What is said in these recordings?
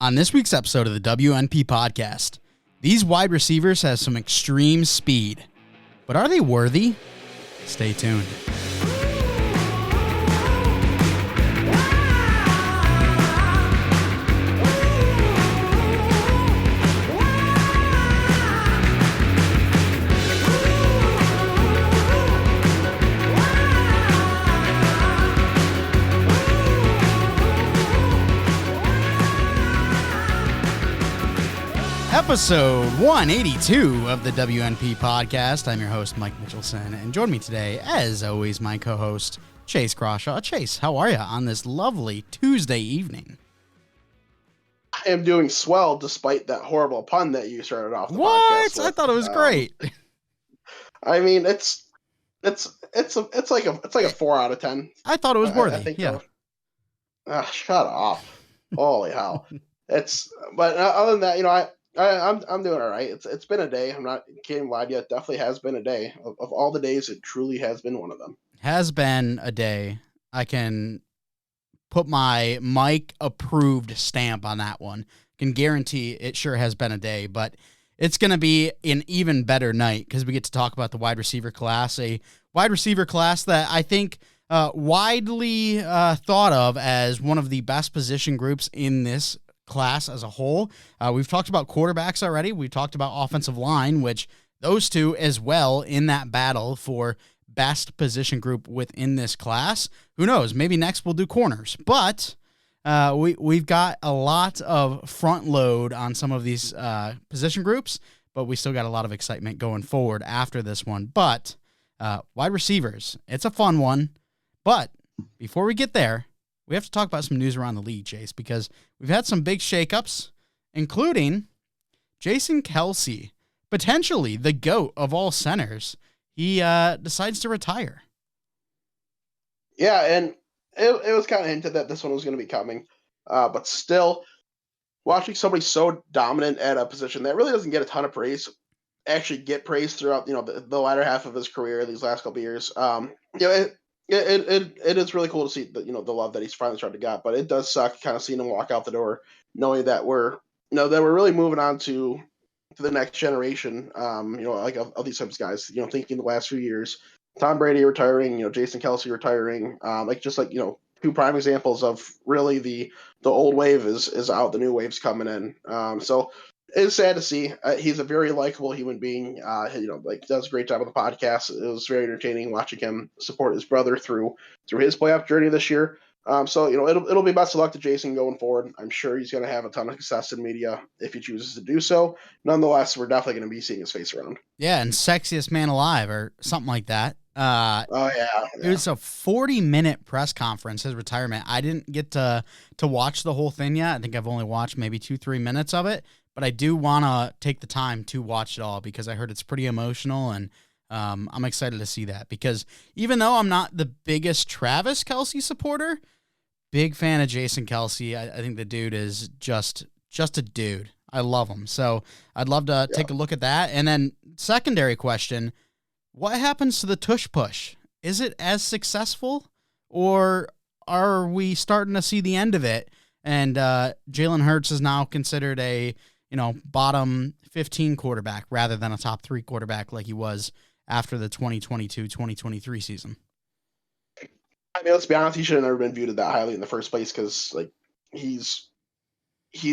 On this week's episode of the WNP podcast, these wide receivers have some extreme speed, but are they worthy? Stay tuned. Episode 182 of the WNP podcast. I'm your host, Mike Mitchelson, and join me today, as always, my co-host, Chase Crawshaw. Chase, how are you on this lovely Tuesday evening? I am doing swell despite that horrible pun that you started off the podcast What? with. I thought it was great. I mean, it's like a 4 out of 10. I thought it was worthy. I think yeah. So. Shut up! Holy hell! But other than that, I'm doing all right. It's been a day. I'm not kidding, lied yet. Definitely has been a day. Of all the days, it truly has been one of them. Has been a day. I can put my Mike approved stamp on that one. Can guarantee it sure has been a day, but it's going to be an even better night because we get to talk about the wide receiver class, a wide receiver class that I think widely thought of as one of the best position groups in this class as a whole. We've talked about quarterbacks already. We've talked about offensive line, which those two as well in that battle for best position group within this class. Who knows? Maybe next we'll do corners, but we've got a lot of front load on some of these position groups, but we still got a lot of excitement going forward after this one. But wide receivers, it's a fun one. But before we get there, we have to talk about some news around the league, Chase, because we've had some big shakeups, including Jason Kelce, potentially the GOAT of all centers. He decides to retire. Yeah, and it was kind of hinted that this one was going to be coming, but still, watching somebody so dominant at a position that really doesn't get a ton of praise, actually get praise throughout the latter half of his career these last couple of years. It is really cool to see the love that he's finally started to get, but it does suck kind of seeing him walk out the door, knowing that we're really moving on to the next generation. Of these types of guys. Thinking the last few years, Tom Brady retiring, Jason Kelce retiring, two prime examples of really the old wave is out, the new wave's coming in. So it's sad to see. He's a very likable human being. Does a great job on the podcast. It was very entertaining watching him support his brother through his playoff journey this year. It'll be best of luck to Jason going forward. I'm sure he's going to have a ton of success in media if he chooses to do so. Nonetheless, we're definitely going to be seeing his face around. Yeah, and sexiest man alive or something like that. It was a 40-minute press conference, his retirement. I didn't get to watch the whole thing yet. I think I've only watched maybe 2-3 minutes of it. But I do want to take the time to watch it all because I heard it's pretty emotional, and I'm excited to see that because even though I'm not the biggest Travis Kelce supporter, big fan of Jason Kelce. I think the dude is just a dude. I love him. So I'd love to take a look at that. And then secondary question, what happens to the tush push? Is it as successful or are we starting to see the end of it? And Jalen Hurts is now considered a bottom 15 quarterback rather than a top 3 quarterback like he was after the 2022-2023 season. I mean, let's be honest, he should have never been viewed that highly in the first place because he's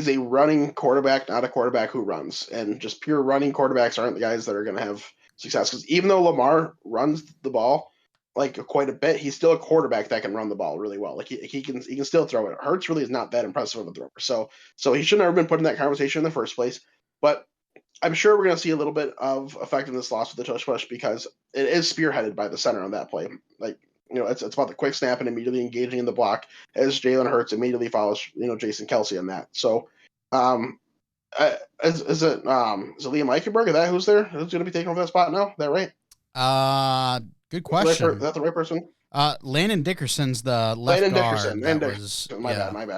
a running quarterback, not a quarterback who runs. And just pure running quarterbacks aren't the guys that are going to have success. Because even though Lamar runs the ball quite a bit, he's still a quarterback that can run the ball really well. He can still throw it. Hurts really is not that impressive of a thrower. So he should never been put in that conversation in the first place. But I'm sure we're going to see a little bit of effectiveness loss with the tush push because it is spearheaded by the center on that play. It's about the quick snap and immediately engaging in the block as Jalen Hurts immediately follows, Jason Kelce on that. So, is it Liam Eichenberg? Is that who's there? Who's going to be taking over that spot now? Is that right? Good question. Is that the right person? Landon Dickerson's the left guard.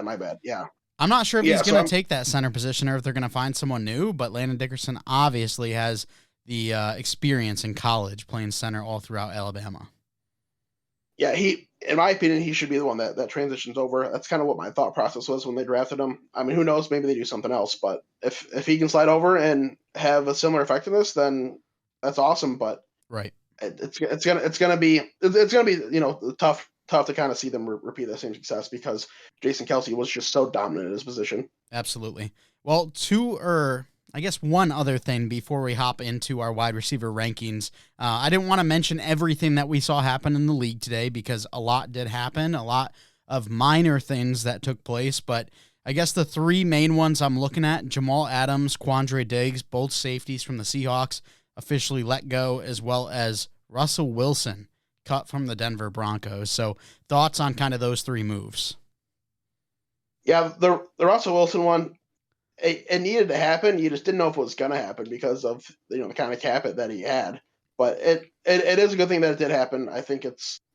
My bad. Yeah. I'm not sure if he's going to take that center position or if they're going to find someone new, but Landon Dickerson obviously has the experience in college playing center all throughout Alabama. Yeah, he in my opinion, he should be the one that transitions over. That's kind of what my thought process was when they drafted him. I mean, who knows? Maybe they do something else, but if he can slide over and have a similar effectiveness, then that's awesome. But Right. it's gonna be tough to kind of see them repeat that same success because Jason Kelsey was just so dominant in his position. Absolutely. Well, I guess one other thing before we hop into our wide receiver rankings. I didn't want to mention everything that we saw happen in the league today because a lot did happen, a lot of minor things that took place, but I guess the three main ones I'm looking at, Jamal Adams, Quandre Diggs, both safeties from the Seahawks, officially let go, as well as Russell Wilson cut from the Denver Broncos. So thoughts on kind of those three moves? Yeah, the Russell Wilson one, it needed to happen. You just didn't know if it was going to happen because of the kind of cap it that he had. But it is a good thing that it did happen. I think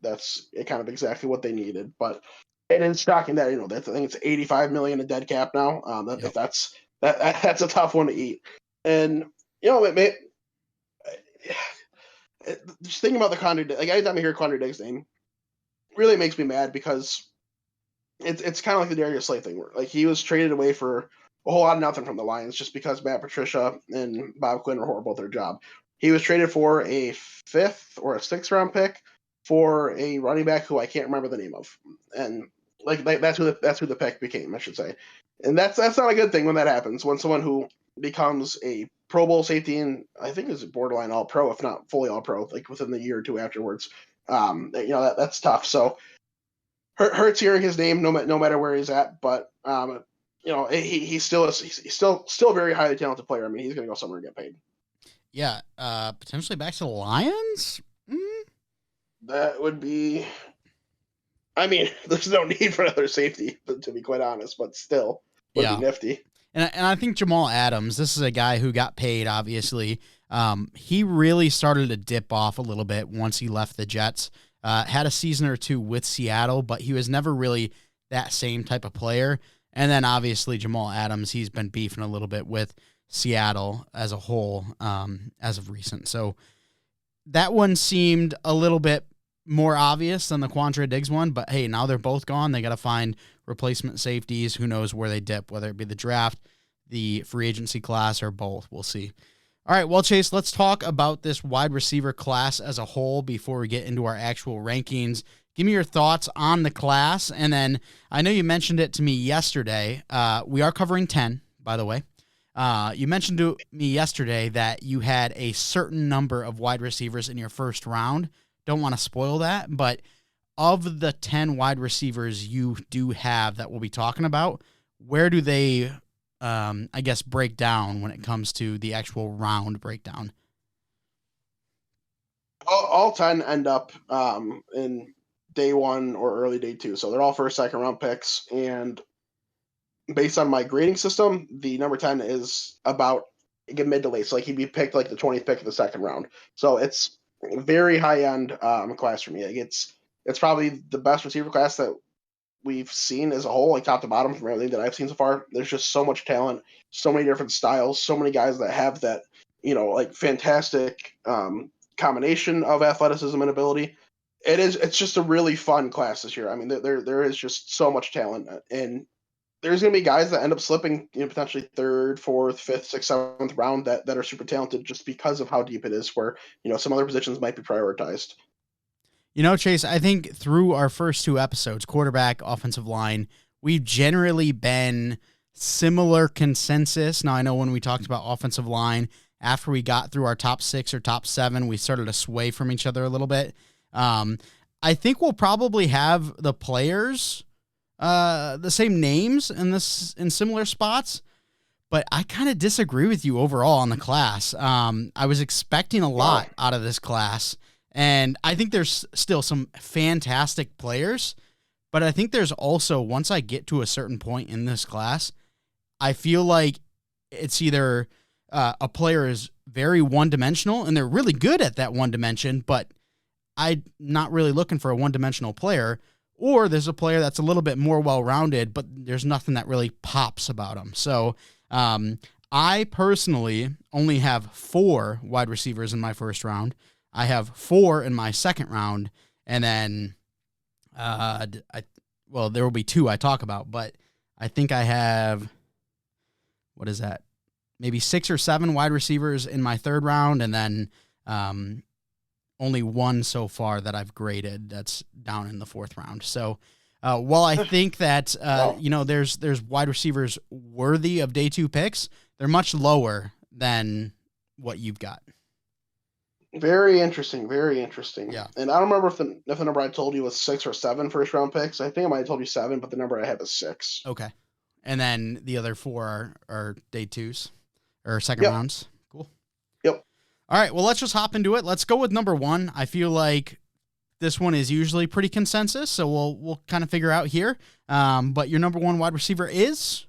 that's kind of exactly what they needed. But it is shocking that I think it's 85 million in dead cap now. Yep. That's a tough one to eat. And just thinking about the Condor, like anytime I hear Condor Diggs' name, really makes me mad because it's kind of like the Darius Slay thing, where like he was traded away for a whole lot of nothing from the Lions just because Matt Patricia and Bob Quinn were horrible at their job. He was traded for a 5th or a 6th round pick for a running back who I can't remember the name of, and like that's who the pick became, I should say, and that's not a good thing when that happens. When someone who becomes a Pro Bowl safety and I think is borderline All Pro, if not fully All Pro, like within the year or two afterwards, that's tough. So hurts hearing his name no matter where he's at, but he's still a very highly talented player. I mean, he's going to go somewhere and get paid. Yeah, potentially back to the Lions. That would be. I mean, there's no need for another safety, to be quite honest, but still would be nifty. And I think Jamal Adams, this is a guy who got paid, obviously. He really started to dip off a little bit once he left the Jets. Had a season or two with Seattle, but he was never really that same type of player. And then obviously Jamal Adams, he's been beefing a little bit with Seattle as a whole as of recent. So that one seemed a little bit more obvious than the Quandre Diggs one, but hey, now they're both gone. They got to find replacement safeties. Who knows where they dip, whether it be the draft, the free agency class, or both. We'll see. All right, well, Chase, let's talk about this wide receiver class as a whole before we get into our actual rankings. Give me your thoughts on the class, and then I know you mentioned it to me yesterday. We are covering 10, by the way. You mentioned to me yesterday that you had a certain number of wide receivers in your first round. Don't want to spoil that, but of the 10 wide receivers you do have that we'll be talking about, where do they break down when it comes to the actual round breakdown? All 10 end up in day one or early day two. So they're all first, second round picks. And based on my grading system, the number 10 is about mid to late. So like he'd be picked like the 20th pick of the second round. So it's a very high end class for me. Like it's probably the best receiver class that we've seen as a whole, like top to bottom from everything that I've seen so far. There's just so much talent, so many different styles, so many guys that have that, like fantastic combination of athleticism and ability. It's just a really fun class this year. I mean, there is just so much talent, and there's going to be guys that end up slipping, potentially third, fourth, fifth, sixth, seventh round that are super talented just because of how deep it is. Where some other positions might be prioritized. Chase, I think through our first two episodes, quarterback, offensive line, we've generally been similar consensus. Now, I know when we talked about offensive line, after we got through our top 6 or top 7, we started to sway from each other a little bit. I think we'll probably have the players the same names in similar spots, but I kind of disagree with you overall on the class. I was expecting a lot out of this class. And I think there's still some fantastic players, but I think there's also, once I get to a certain point in this class, I feel like it's either a player is very one-dimensional, and they're really good at that one dimension, but I'm not really looking for a one-dimensional player, or there's a player that's a little bit more well-rounded, but there's nothing that really pops about them. So I personally only have 4 wide receivers in my first round. I have 4 in my second round, and then Well, there will be two I talk about, but I think I have, what is that? Maybe 6 or 7 wide receivers in my third round, and then only one so far that I've graded that's down in the fourth round. So while I think that Wow. there's wide receivers worthy of day 2 picks, they're much lower than what you've got. Very interesting. Very interesting. Yeah. And I don't remember if the number I told you was 6 or 7 first round picks. I think I might have told you 7, but the number I have is 6. Okay. And then the other 4 are day 2s or second Yep. rounds. Cool. Yep. All right. Well, let's just hop into it. Let's go with number 1. I feel like this one is usually pretty consensus, so we'll kind of figure out here. But your number 1 wide receiver is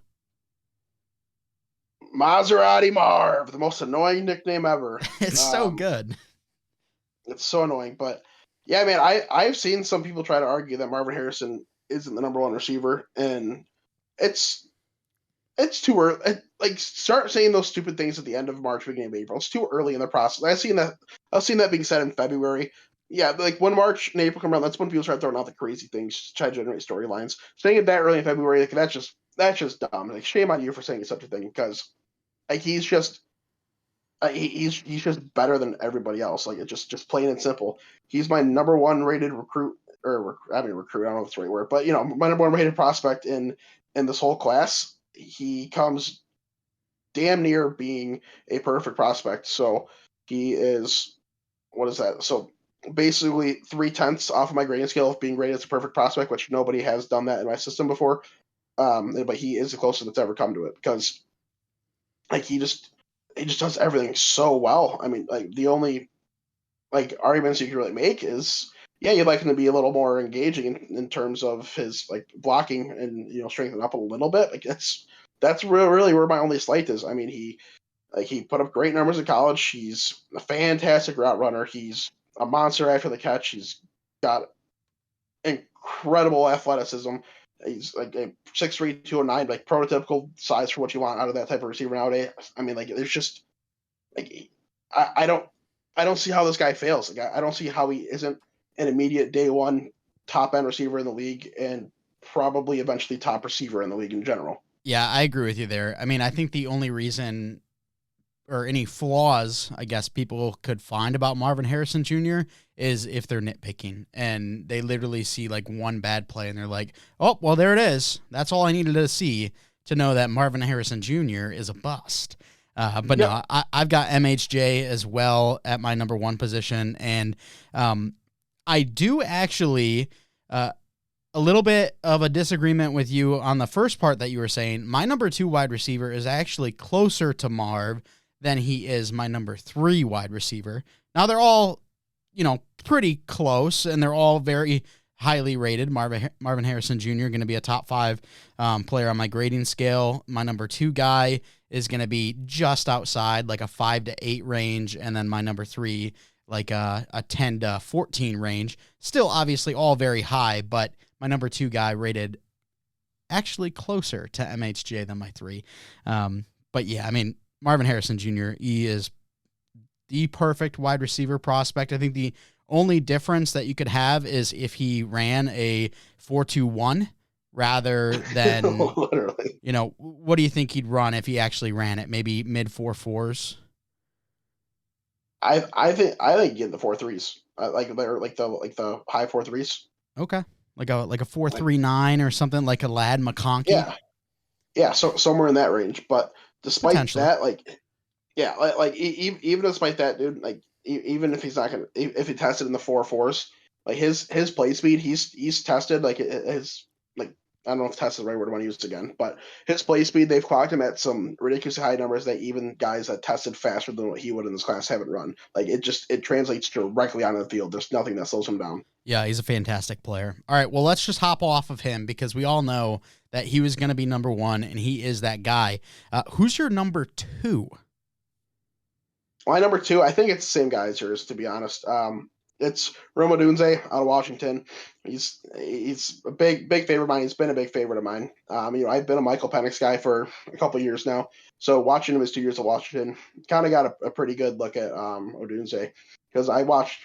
Maserati Marv, the most annoying nickname ever. it's so good. It's so annoying, but yeah, man, I've seen some people try to argue that Marvin Harrison isn't the number 1 receiver, and it's too early. Like, start saying those stupid things at the end of March, beginning of April. It's too early in the process. I've seen that being said in February. Yeah, like when March and April come around, that's when people start throwing out the crazy things to try to generate storylines. Saying it that early in February, like that's just dumb. Like, shame on you for saying such a thing, because like he's just better than everybody else. Like, it just plain and simple. He's my number 1 rated recruit, or I mean recruit. I don't know if it's the right word, but my number 1 rated prospect in this whole class. He comes damn near being a perfect prospect. So he is, what is that? So basically 3/10 off of my grading scale of being rated as a perfect prospect, which nobody has done that in my system before. But he is the closest that's ever come to it, because like he just does everything so well. I mean, like, the only like arguments you can really make is, yeah, you'd like him to be a little more engaging in terms of his like blocking, and strengthen up a little bit. Like, that's really where my only slight is. I mean, he put up great numbers in college. He's a fantastic route runner. He's a monster after the catch. He's got incredible athleticism. He's like a 6'3", 209, like prototypical size for what you want out of that type of receiver nowadays. I mean, like, there's just like I don't see how this guy fails. Like, I don't see how he isn't an immediate day 1 top end receiver in the league, and probably eventually top receiver in the league in general. Yeah, I agree with you there. I mean, I think the only reason or any flaws, I guess, people could find about Marvin Harrison Jr. is if they're nitpicking and they literally see like one bad play and they're like, oh, well, there it is. That's all I needed to see to know that Marvin Harrison Jr. is a bust. But Yep. no, I've got MHJ as well at my number 1 position. And I do actually, a little bit of a disagreement with you on the first part that you were saying. My number 2 wide receiver is actually closer to Marv than he is my number 3 wide receiver. Now they're all, pretty close, and they're all very highly rated. Marvin Harrison Jr. going to be a top 5 player on my grading scale. My number 2 guy is going to be just outside, like a 5 to 8 range, and then my number 3, like a 10 to 14 range. Still, obviously, all very high, but my number 2 guy rated actually closer to MHJ than my 3. But yeah, I mean, Marvin Harrison Jr., he is the perfect wide receiver prospect. I think the only difference that you could have is if he ran a 4.21 rather than, Literally. what do you think he'd run if he actually ran it? Maybe mid 4.4s? I think get the 4.3s. Like, they're like the high 4.3s. Okay. Like a Like, 4.39 or something, like a Lad McConkey? yeah, yeah. So somewhere in that range. But despite Potentially. that, like, yeah, even despite that, dude, like, even if he's not gonna, if he tested in the 4.4s, like his play speed, he's tested like his, like, I don't know if test is the right word I want to use again, but his play speed, they've clocked him at some ridiculously high numbers that even guys that tested faster than what he would in this class haven't run. Like, it translates directly onto the field. There's nothing that slows him down. Yeah, he's a fantastic player. All right, well, let's just hop off of him because we all know that he was going to be number 1, and he is that guy. Who's your number 2? My number 2, I think it's the same guy as yours, to be honest. It's Rome Odunze out of Washington. He's a big favorite of mine. He's been a big favorite of mine. I've been a Michael Penix guy for a couple of years now. So watching him his 2 years of Washington, kind of got a pretty good look at Odunze, because I watched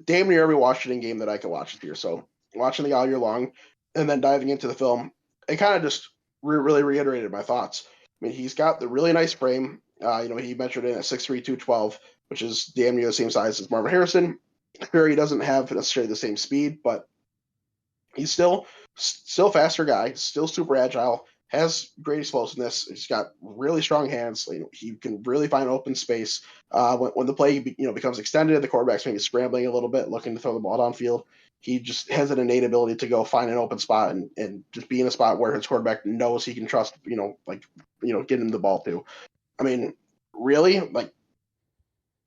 damn near every Washington game that I could watch this year. So watching the guy all year long, and then diving into the film, it kind of just really reiterated my thoughts. I mean, he's got the really nice frame. He measured in at 6'3", 212, which is damn near the same size as Marvin Harrison. Sure, he doesn't have necessarily the same speed, but he's still faster guy, still super agile, has great explosiveness. He's got really strong hands. He can really find open space. When the play becomes extended, the quarterback's maybe scrambling a little bit, looking to throw the ball downfield. He just has an innate ability to go find an open spot and just be in a spot where his quarterback knows he can trust. Get him the ball to. I mean, really, like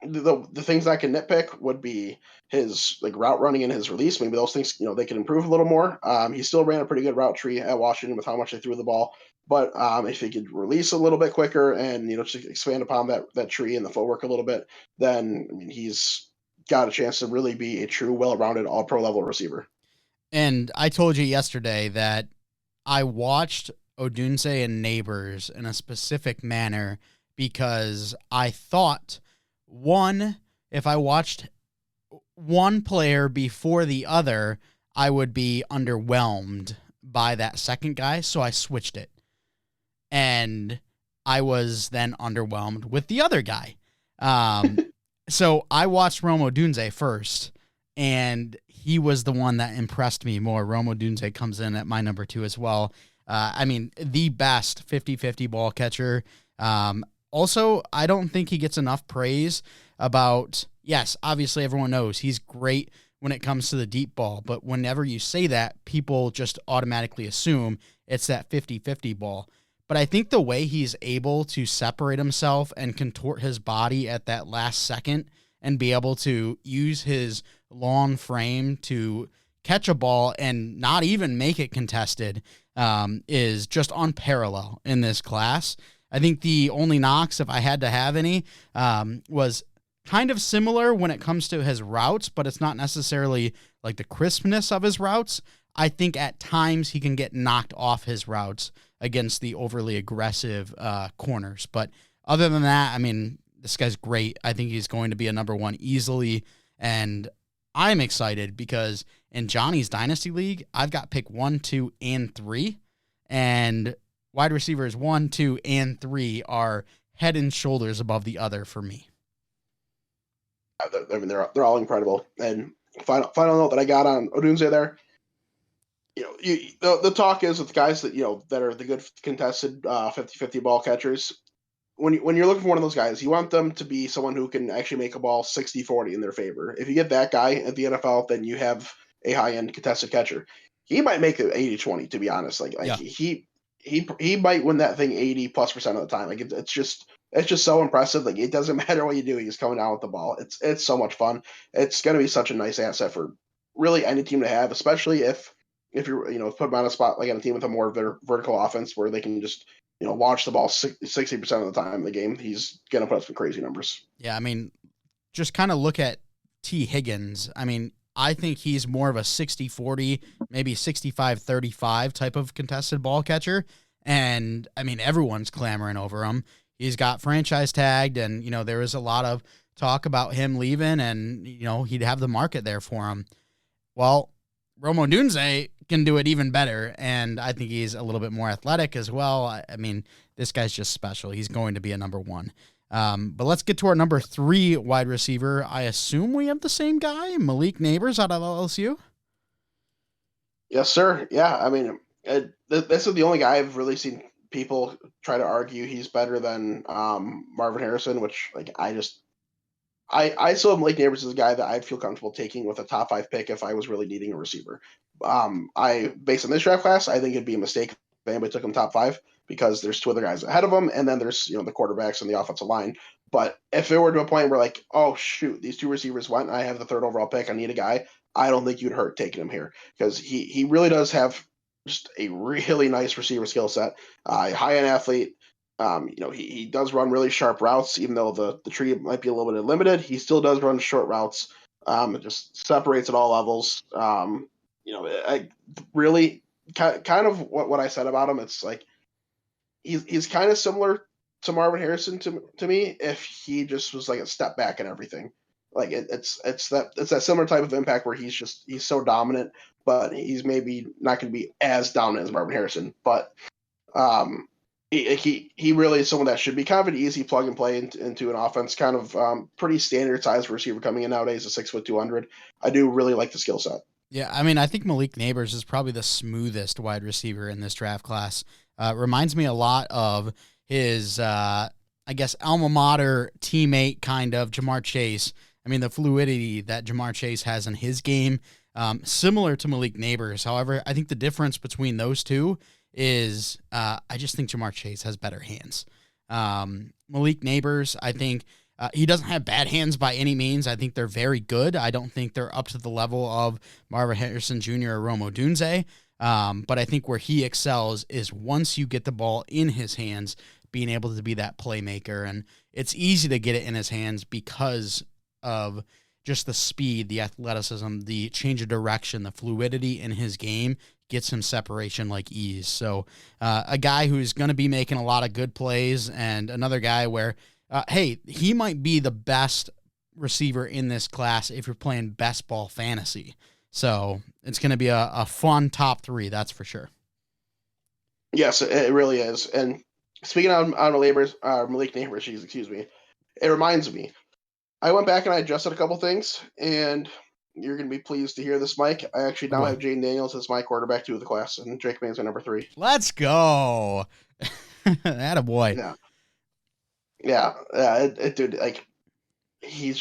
the things I can nitpick would be his like route running and his release. Maybe those things they can improve a little more. He still ran a pretty good route tree at Washington with how much they threw the ball, but if he could release a little bit quicker and just expand upon that tree and the footwork a little bit, then I mean he's got a chance to really be a true, well-rounded, all-pro level receiver. And I told you yesterday that I watched Odunze and Neighbors in a specific manner because I thought, one, if I watched one player before the other, I would be underwhelmed by that second guy, so I switched it. And I was then underwhelmed with the other guy. So I watched Rome Odunze first, and he was the one that impressed me more. Rome Odunze comes in at my number 2 as well. The best 50-50 ball catcher. Also, I don't think he gets enough praise about, yes, obviously everyone knows he's great when it comes to the deep ball, but whenever you say that, people just automatically assume it's that 50-50 ball. But I think the way he's able to separate himself and contort his body at that last second and be able to use his long frame to catch a ball and not even make it contested is just unparalleled in this class. I think the only knocks, if I had to have any, was kind of similar when it comes to his routes, but it's not necessarily like the crispness of his routes. I think at times he can get knocked off his routes against the overly aggressive corners. But other than that, I mean, this guy's great. I think he's going to be a number 1 easily. And I'm excited because in Johnny's Dynasty League, I've got pick 1, 2, and 3. And wide receivers 1, 2, and 3 are head and shoulders above the other for me. I mean, they're all incredible. And final note that I got on Odunze there. The talk is with guys that are the good contested 50-50 ball catchers. When you're looking for one of those guys, you want them to be someone who can actually make a ball 60-40 in their favor. If you get that guy at the NFL, then you have a high-end contested catcher. He might make it 80-20, to be honest. Yeah. He might win that thing 80+% of the time. Like it's just so impressive. Like it doesn't matter what you do, he's coming down with the ball. It's so much fun. It's going to be such a nice asset for really any team to have, especially if you're put him on a spot like on a team with a more vertical offense where they can just launch the ball 60% of the time in the game. He's going to put up some crazy numbers. Yeah, I mean, just kind of look at T. Higgins. I mean, I think he's more of a 60-40, maybe 65-35 type of contested ball catcher. And, I mean, everyone's clamoring over him. He's got franchise tagged, and, there was a lot of talk about him leaving, and, he'd have the market there for him. Well, Rome Odunze can do it even better, and I think he's a little bit more athletic as well. I mean, this guy's just special. He's going to be a number 1. But let's get to our number 3 wide receiver. I assume we have the same guy, Malik Neighbors out of LSU? Yes, sir. Yeah, I mean, this is the only guy I've really seen people try to argue he's better than Marvin Harrison, which I still have Malik Neighbors as a guy that I'd feel comfortable taking with a top 5 pick if I was really needing a receiver. Based on this draft class, I think it'd be a mistake if anybody took him top 5 because there's 2 other guys ahead of him, and then there's the quarterbacks and the offensive line. But if it were to a point where like, oh shoot, these 2 receivers went, and I have the 3rd overall pick, I need a guy. I don't think you'd hurt taking him here because he really does have just a really nice receiver skill set, high end athlete. He does run really sharp routes, even though the tree might be a little bit limited. He still does run short routes. It just separates at all levels. I really kind of what I said about him. It's like he's kind of similar to Marvin Harrison to me if he just was like a step back in everything. Like it's that similar type of impact where he's so dominant, but he's maybe not going to be as dominant as Marvin Harrison. But um, he really is someone that should be kind of an easy plug and play into an offense, kind of pretty standard size receiver coming in nowadays, a 6'2", 200. I do really like the skill set. Yeah, I mean, I think Malik Neighbors is probably the smoothest wide receiver in this draft class. Reminds me a lot of his, I guess, alma mater teammate, kind of, Jamar Chase. I mean, the fluidity that Jamar Chase has in his game, similar to Malik Neighbors. However, I think the difference between those two is I just think Jamar Chase has better hands. Malik Neighbors, I think, he doesn't have bad hands by any means. I think they're very good. I don't think they're up to the level of Marvin Harrison Jr. or Rome Odunze. But I think where he excels is once you get the ball in his hands, being able to be that playmaker. And it's easy to get it in his hands because of just the speed, the athleticism, the change of direction, the fluidity in his game gets him separation like ease. So a guy who's going to be making a lot of good plays, and another guy where, hey, he might be the best receiver in this class if you're playing best ball fantasy. So it's going to be a fun top three, that's for sure. Yes, it really is. And speaking on Malik Neighbors, excuse me, it reminds me. I went back and I adjusted a couple things, and you're going to be pleased to hear this, Mike. I actually now have Jaden Daniels as my quarterback 2 of the class, and Drake May's my number 3. Let's go. Attaboy. Yeah. Dude, like, he's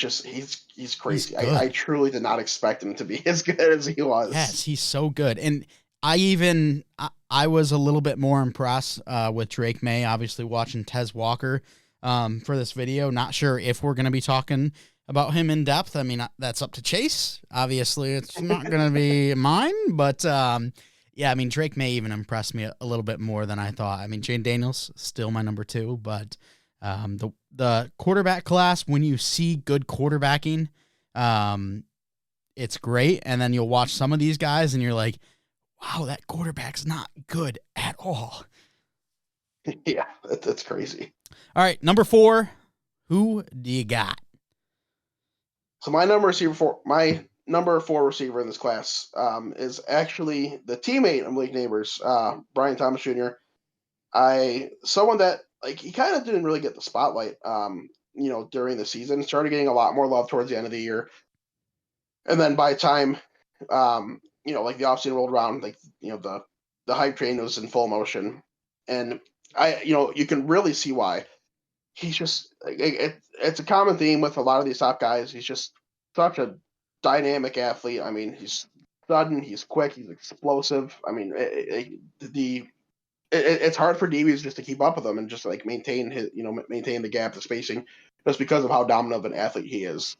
crazy. I truly did not expect him to be as good as he was. Yes, he's so good. And I was a little bit more impressed with Drake May, obviously watching Tez Walker for this video. Not sure if we're going to be talking about him in depth. I mean, that's up to Chase. Obviously, it's not going to be mine. But, yeah, I mean, Drake May even impressed me a little bit more than I thought. I mean, Jaden Daniels, still my number 2. But the quarterback class, when you see good quarterbacking, it's great. And then you'll watch some of these guys and you're like, wow, that quarterback's not good at all. Yeah, that's crazy. All right, number 4, who do you got? So my number 4 receiver in this class is actually the teammate of Malik Neighbors, Brian Thomas Jr. Someone that, like, he kind of didn't really get the spotlight, during the season. Started getting a lot more love towards the end of the year, and then by the time, like the offseason rolled around, like, the hype train was in full motion, and you can really see why. He's just, it's a common theme with a lot of these top guys. He's just such a dynamic athlete. I mean, he's sudden, he's quick, he's explosive. I mean, it's hard for DBs just to keep up with him and just like maintain the gap, the spacing, just because of how dominant of an athlete he is.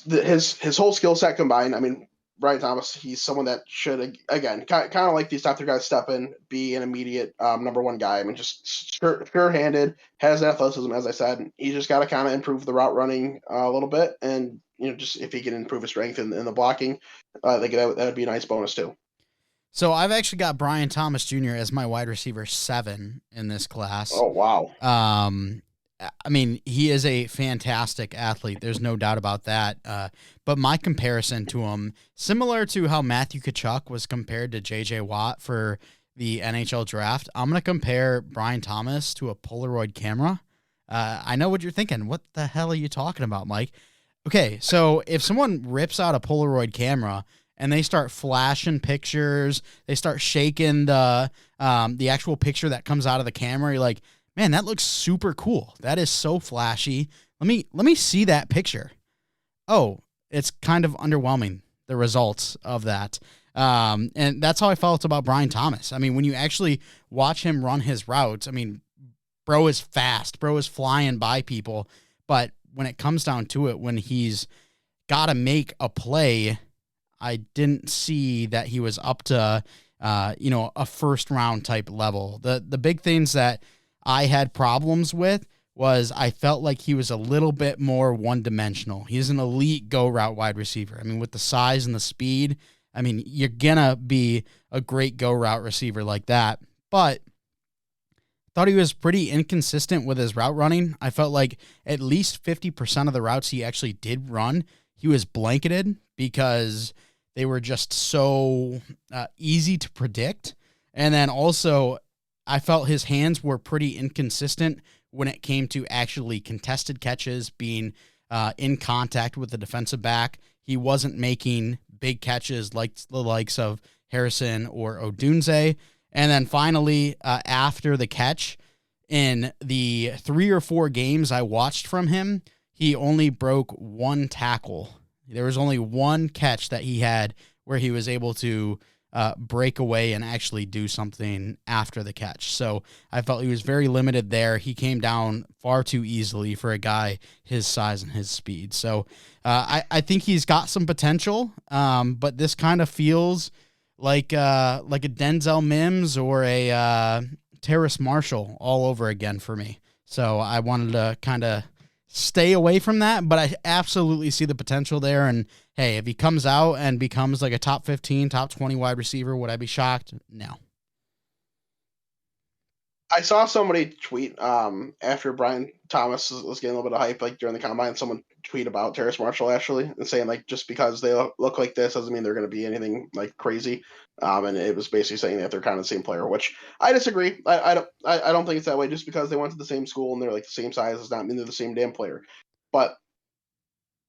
His whole skill set combined. I mean, Brian Thomas, he's someone that should, again, kind of like these top 3 guys, step in, be an immediate number 1 guy. I mean, just sure-handed, has athleticism, as I said. He just got to kind of improve the route running a little bit, and just if he can improve his strength in the blocking, I think that would be a nice bonus too. So I've actually got Brian Thomas Jr. as my wide receiver 7 in this class. Oh, wow. I mean, he is a fantastic athlete. There's no doubt about that. But my comparison to him, similar to how Matthew Tkachuk was compared to J.J. Watt for the NHL draft, I'm going to compare Brian Thomas to a Polaroid camera. I know what you're thinking. What the hell are you talking about, Mike? Okay, so if someone rips out a Polaroid camera and they start flashing pictures, they start shaking the actual picture that comes out of the camera, you're like, man, that looks super cool. That is so flashy. Let me see that picture. Oh, it's kind of underwhelming, the results of that. And that's how I felt about Brian Thomas. I mean, when you actually watch him run his routes, I mean, bro is fast. Bro is flying by people. But when it comes down to it, when he's got to make a play, I didn't see that he was up to, a first round type level. The big things that I had problems with was I felt like he was a little bit more one-dimensional. He's an elite go route wide receiver. I mean, with the size and the speed, I mean, you're going to be a great go route receiver like that. But I thought he was pretty inconsistent with his route running. I felt like at least 50% of the routes he actually did run, he was blanketed because they were just so easy to predict. And then also, I felt his hands were pretty inconsistent when it came to actually contested catches, being in contact with the defensive back. He wasn't making big catches like the likes of Harrison or Odunze. And then finally, after the catch, in the 3 or 4 games I watched from him, he only broke 1 tackle. There was only 1 catch that he had where he was able to break away and actually do something after the catch. So I felt he was very limited there. He came down far too easily for a guy his size and his speed. So I think he's got some potential, but this kind of feels like a Denzel Mims or a Terrace Marshall all over again for me. So I wanted to kind of stay away from that, but I absolutely see the potential there. And hey, if he comes out and becomes like a top 15, top 20 wide receiver, would I be shocked? No. I saw somebody tweet after Brian Thomas was getting a little bit of hype, like during the combine, someone tweet about Terrace Marshall actually, and saying like just because they look like this doesn't mean they're going to be anything like crazy. And it was basically saying that they're kind of the same player, which I disagree. I don't think it's that way. Just because they went to the same school and they're like the same size does not mean they're the same damn player. But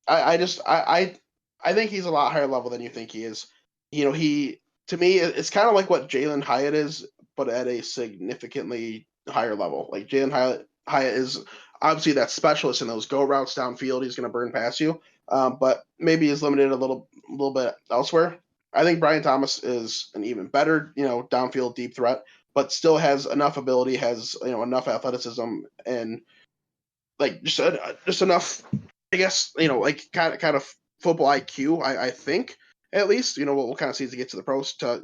I think he's a lot higher level than you think he is. You know, to me it's kind of like what Jalen Hyatt is, but at a significantly higher level. Like Jalen Hyatt is obviously that specialist in those go routes downfield. He's going to burn past you, but maybe he's limited a little bit elsewhere. I think Brian Thomas is an even better, downfield deep threat, but still has enough ability, has enough athleticism, and like just enough, I guess, like kind of football IQ. I think at least, we'll kind of see as he gets to the pros to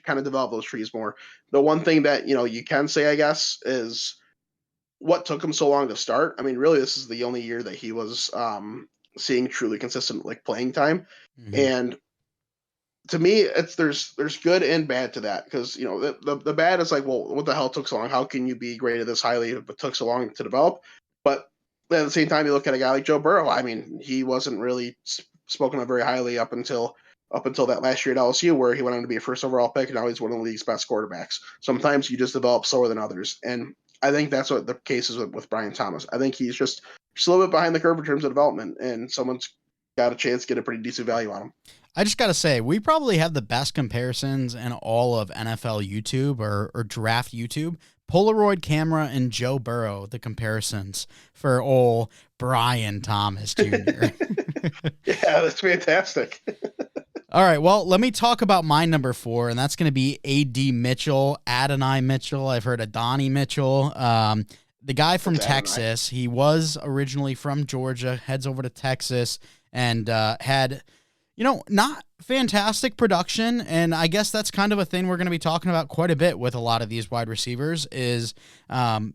kind of develop those trees more. The one thing that you can say, I guess, is what took him so long to start. I mean, really, this is the only year that he was seeing truly consistent like playing time, and to me, there's good and bad to that, because the bad is like, well, what the hell took so long? How can you be graded this highly if it took so long to develop? But at the same time, you look at a guy like Joe Burrow. I mean, he wasn't really spoken of very highly up until that last year at LSU, where he went on to be a first overall pick, and now he's one of the league's best quarterbacks. Sometimes you just develop slower than others, and I think that's what the case is with Brian Thomas. I think he's just a little bit behind the curve in terms of development, and someone's got a chance to get a pretty decent value on him. I just got to say, we probably have the best comparisons in all of NFL YouTube or draft YouTube. Polaroid camera and Joe Burrow, the comparisons for old Brian Thomas Jr. Yeah, that's fantastic. All right, well, let me talk about my number 4, and that's going to be A.D. Mitchell, Adonai Mitchell. I've heard of Donnie Mitchell. The guy from Texas, he was originally from Georgia, heads over to Texas, and had not fantastic production, and I guess that's kind of a thing we're going to be talking about quite a bit with a lot of these wide receivers is none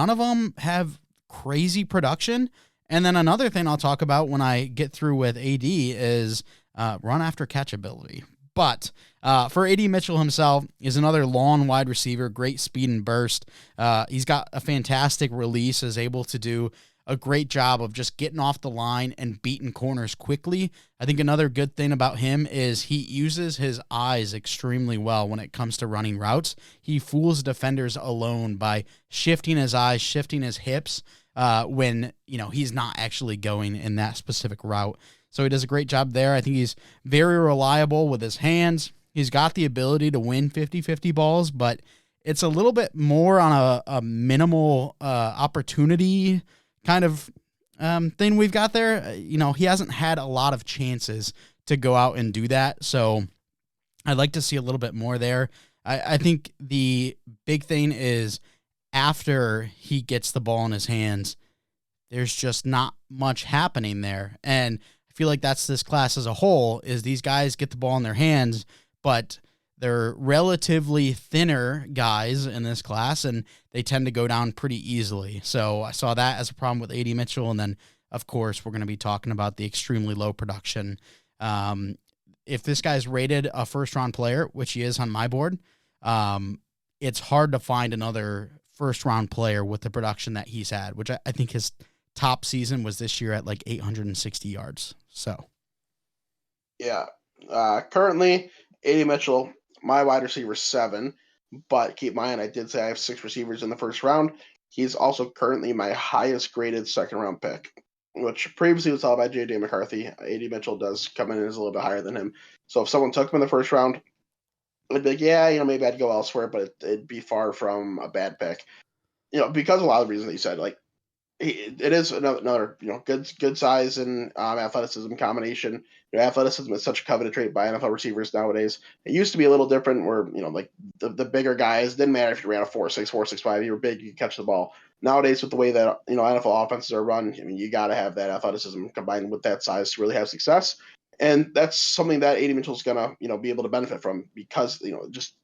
of them have crazy production. And then another thing I'll talk about when I get through with AD is run after catch ability. But for AD Mitchell himself, is another long wide receiver, great speed and burst. He's got a fantastic release, is able to do a great job of just getting off the line and beating corners quickly. I think another good thing about him is he uses his eyes extremely well when it comes to running routes. He fools defenders alone by shifting his eyes, shifting his hips when he's not actually going in that specific route. So he does a great job there. I think he's very reliable with his hands. He's got the ability to win 50-50 balls, but it's a little bit more on a minimal opportunity kind of thing we've got there. He hasn't had a lot of chances to go out and do that. So I'd like to see a little bit more there. I think the big thing is after he gets the ball in his hands, there's just not much happening there. And I feel like that's this class as a whole, is these guys get the ball in their hands, but they're relatively thinner guys in this class, and they tend to go down pretty easily. So I saw that as a problem with A.D. Mitchell, and then, of course, we're going to be talking about the extremely low production. If this guy's rated a first-round player, which he is on my board, it's hard to find another first-round player with the production that he's had, which I think his top season was this year at like 860 yards. So Yeah. Currently, AD Mitchell, my wide receiver 7, but keep in mind, I did say I have 6 receivers in the first round. He's also currently my highest graded second round pick, which previously was held by J.J. McCarthy. AD Mitchell does come in as a little bit higher than him. So if someone took him in the first round, I'd be like, yeah, maybe I'd go elsewhere, but it'd be far from a bad pick. Because of a lot of the reasons that you said, like, it is another good size and athleticism combination. Athleticism is such a coveted trait by NFL receivers nowadays. It used to be a little different, where like the bigger guys didn't matter if you ran a 4.6, 4.65, you were big, you could catch the ball. Nowadays, with the way that NFL offenses are run, I mean, you got to have that athleticism combined with that size to really have success. And that's something that AD Mitchell's gonna be able to benefit from, because just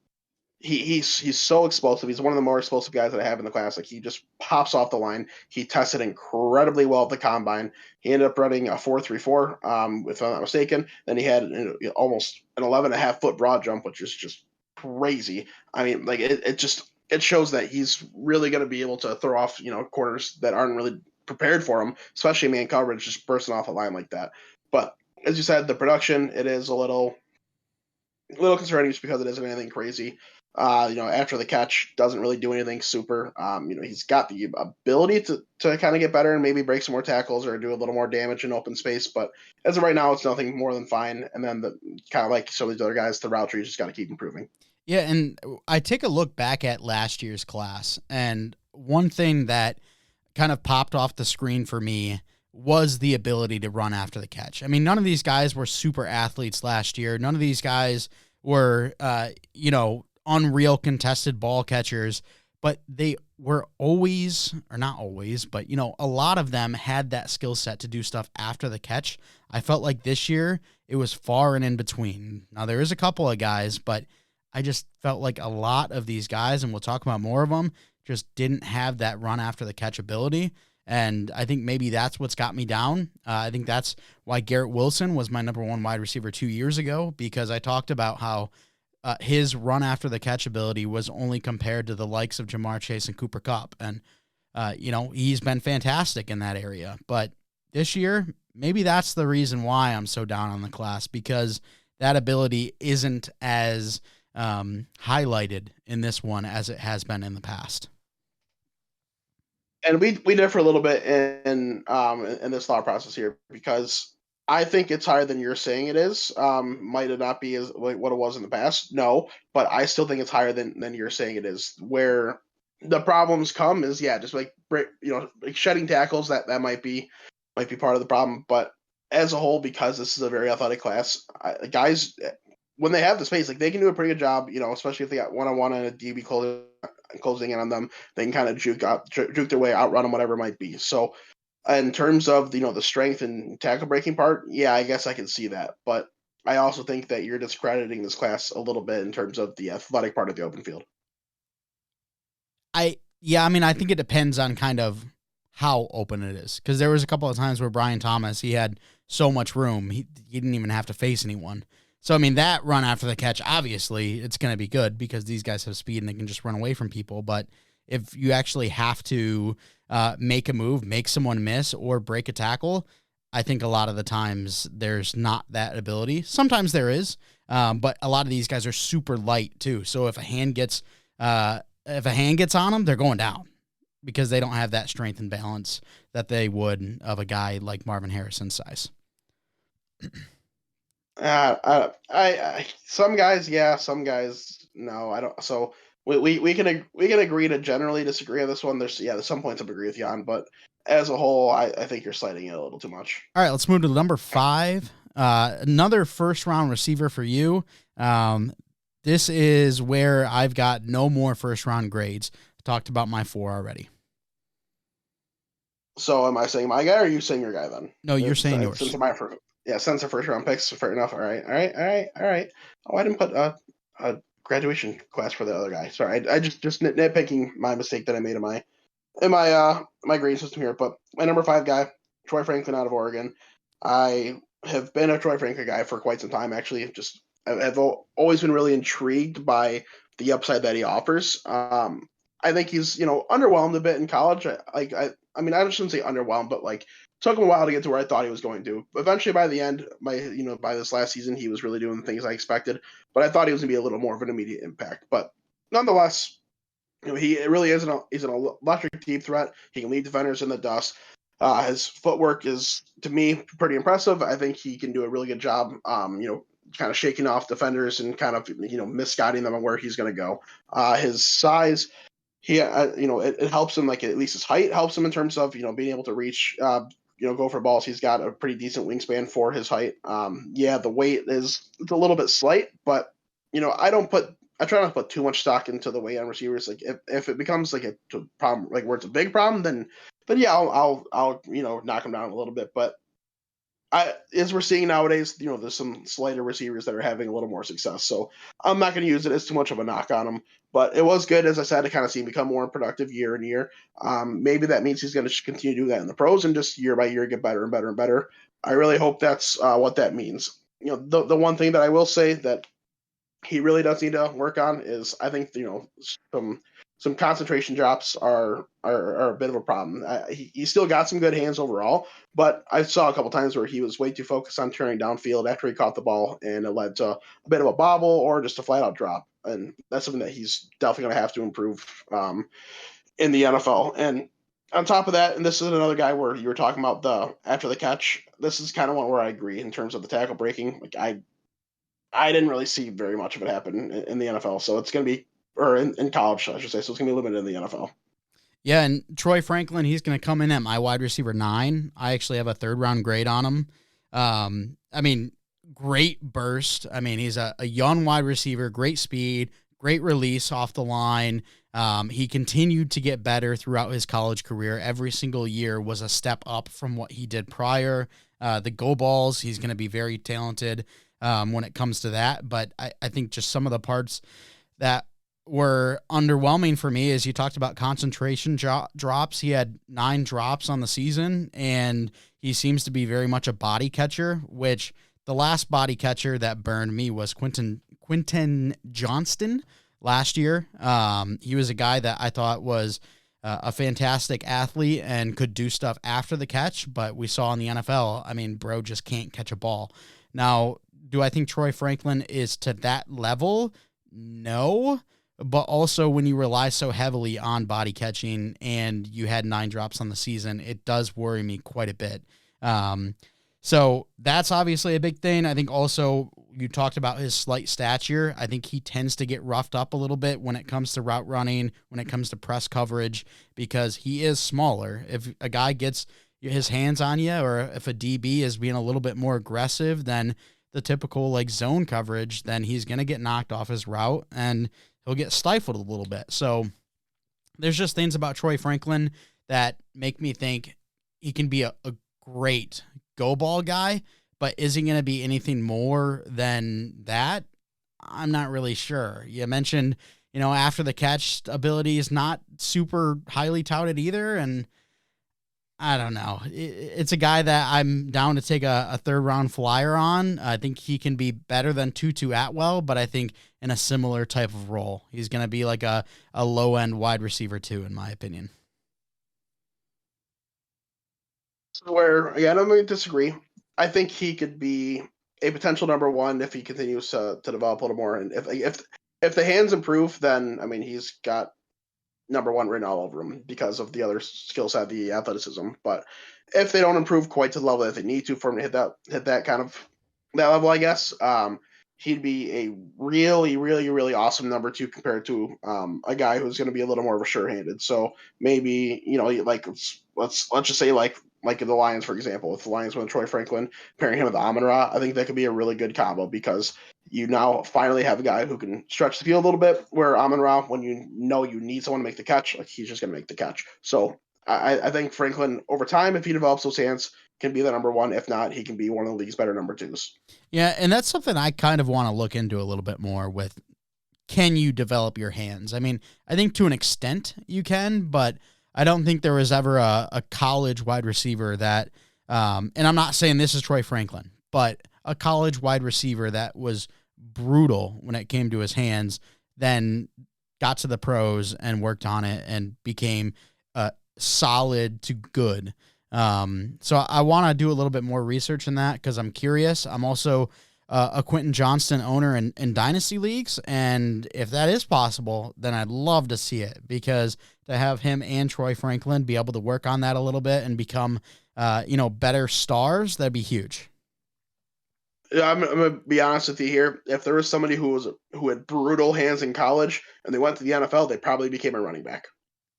he's so explosive. He's one of the more explosive guys that I have in the class. Like, he just pops off the line. He tested incredibly well at the combine. He ended up running a 4.34, if I'm not mistaken. Then he had almost an 11.5 foot broad jump, which is just crazy. I mean, like, it shows that he's really going to be able to throw off corners that aren't really prepared for him, especially man coverage, just bursting off a line like that. But as you said, the production, it is a little concerning, just because it isn't anything crazy. After the catch, doesn't really do anything super. He's got the ability to kind of get better and maybe break some more tackles or do a little more damage in open space. But as of right now, it's nothing more than fine. And then kind of like some of these other guys, the route tree just got to keep improving. yeah, and I take a look back at last year's class, and one thing that kind of popped off the screen for me was the ability to run after the catch. I mean, none of these guys were super athletes last year. None of these guys were, unreal contested ball catchers, but they were always, or not always, but, a lot of them had that skill set to do stuff after the catch. I felt like this year it was far and in between. Now, there is a couple of guys, but I just felt like a lot of these guys, and we'll talk about more of them, just didn't have that run after the catch ability. And I think maybe that's what's got me down. I think that's why Garrett Wilson was my number 1 wide receiver 2 years ago, because I talked about how his run after the catch ability was only compared to the likes of Jamar Chase and Cooper Kupp. And, he's been fantastic in that area. But this year, maybe that's the reason why I'm so down on the class, because that ability isn't as highlighted in this one as it has been in the past. And we differ a little bit in this thought process here, because I think it's higher than you're saying it is. Might it not be as like what it was in the past? No, but I still think it's higher than you're saying it is. Where the problems come is, yeah, just like like shedding tackles, that might be part of the problem. But as a whole, because this is a very athletic class, guys, when they have the space, like, they can do a pretty good job. Especially if they got 1-on-1 and a DB closing in on them, they can kind of juke their way, outrun them, whatever it might be. So in terms of the strength and tackle breaking part, yeah, I guess I can see that. But I also think that you're discrediting this class a little bit in terms of the athletic part of the open field. I mean, I think it depends on kind of how open it is, because there was a couple of times where Brian Thomas, he had so much room, he didn't even have to face anyone. So, I mean, that run after the catch, obviously, it's going to be good because these guys have speed and they can just run away from people. But if you actually have to make a move, make someone miss, or break a tackle, I think a lot of the times there's not that ability. Sometimes there is, but a lot of these guys are super light too. So if a hand gets on them, they're going down, because they don't have that strength and balance that they would of a guy like Marvin Harrison's size. Some guys, yeah, some guys, no. I don't. So we can agree to generally disagree on this one. There's some points I agree with you on, but as a whole, I think you're slighting it a little too much. All right, let's move to number 5. Another first round receiver for you. This is where I've got no more first round grades. I talked about my 4 already. So am I saying my guy, or are you saying your guy then? No, you're saying yours. Since the first round picks, fair enough. All right. Oh, I didn't put a graduation class for the other guy. Sorry, I just nitpicking my mistake that I made in my grade system here. But my number 5 guy, Troy Franklin out of Oregon. I have been a Troy Franklin guy for quite some time. Actually, I've always been really intrigued by the upside that he offers. I think he's underwhelmed a bit in college. I mean I shouldn't say underwhelmed, but like took him a while to get to where I thought he was going to. Eventually, by the end, by this last season, he was really doing the things I expected. But I thought he was going to be a little more of an immediate impact. But nonetheless, he really is he's an electric deep threat. He can lead defenders in the dust. His footwork is, to me, pretty impressive. I think he can do a really good job. Kind of shaking off defenders and kind of misguiding them on where he's going to go. His size, it helps him, like at least his height helps him in terms of being able to reach. Go for balls. He's got a pretty decent wingspan for his height. The weight is it's a little bit slight, but I try not to put too much stock into the weight on receivers. Like if it becomes like a problem, like where it's a big problem, then yeah, I'll knock him down a little bit. But as we're seeing nowadays, there's some slighter receivers that are having a little more success. So I'm not going to use it as too much of a knock on him. But it was good, as I said, to kind of see him become more productive year and year. Maybe that means he's going to continue to do that in the pros and just year by year get better and better and better. I really hope that's what that means. The one thing that I will say that he really does need to work on is, I think, some concentration drops are a bit of a problem. He still got some good hands overall, but I saw a couple times where he was way too focused on turning downfield after he caught the ball, and it led to a bit of a bobble or just a flat out drop. And that's something that he's definitely going to have to improve in the NFL. And on top of that, and this is another guy where you were talking about the after the catch, this is kind of one where I agree in terms of the tackle breaking. Like I didn't really see very much of it happen in the NFL, so it's going to be, or in college, I should say, so it's going to be limited in the NFL. Yeah, and Troy Franklin, he's going to come in at my wide receiver 9. I actually have a 3rd-round grade on him. I mean, great burst. I mean, he's a young wide receiver, great speed, great release off the line. He continued to get better throughout his college career. Every single year was a step up from what he did prior. The go balls, he's going to be very talented when it comes to that. But I think just some of the parts that were underwhelming for me is you talked about concentration drops. He had 9 drops on the season, and he seems to be very much a body catcher, which the last body catcher that burned me was Quentin Johnston last year. He was a guy that I thought was a fantastic athlete and could do stuff after the catch, but we saw in the NFL, I mean, bro just can't catch a ball. Now, do I think Troy Franklin is to that level? No. But also when you rely so heavily on body catching and you had 9 drops on the season, it does worry me quite a bit. So that's obviously a big thing. I think also you talked about his slight stature. I think he tends to get roughed up a little bit when it comes to route running, when it comes to press coverage, because he is smaller. If a guy gets his hands on you, or if a DB is being a little bit more aggressive than the typical like zone coverage, then he's going to get knocked off his route and he'll get stifled a little bit. So there's just things about Troy Franklin that make me think he can be a great go ball guy, but is he going to be anything more than that? I'm not really sure. You mentioned, after the catch ability is not super highly touted either. And I don't know. It's a guy that I'm down to take a 3rd-round flyer on. I think he can be better than Tutu Atwell, but I think in a similar type of role. He's going to be like a low-end wide receiver too, in my opinion. Where, again, I'm going to disagree. I think he could be a potential number 1 if he continues to develop a little more. And if the hands improve, then, I mean, he's got number 1 written all over him because of the other skill set, the athleticism. But if they don't improve quite to the level that they need to for him to hit that kind of that level, I guess, he'd be a really, really, really awesome number 2 compared to a guy who's going to be a little more of a sure-handed. So maybe, like let's just say like the Lions, for example, if the Lions went Troy Franklin, pairing him with Amon-Ra, I think that could be a really good combo because you now finally have a guy who can stretch the field a little bit, where Amon-Ra, when you need someone to make the catch, like he's just going to make the catch. So I think Franklin, over time, if he develops those hands, can be the number 1. If not, he can be one of the league's better number 2s. Yeah, and that's something I kind of want to look into a little bit more with, can you develop your hands? I mean, I think to an extent you can, but I don't think there was ever a college wide receiver that, and I'm not saying this is Troy Franklin, but a college wide receiver that was brutal when it came to his hands than got to the pros and worked on it and became solid to good. So I want to do a little bit more research in that because I'm curious. I'm also a Quentin Johnston owner in dynasty leagues, and if that is possible, then I'd love to see it because to have him and Troy Franklin be able to work on that a little bit and become, better stars, that'd be huge. Yeah, I'm gonna be honest with you here. If there was somebody who had brutal hands in college and they went to the NFL, they probably became a running back.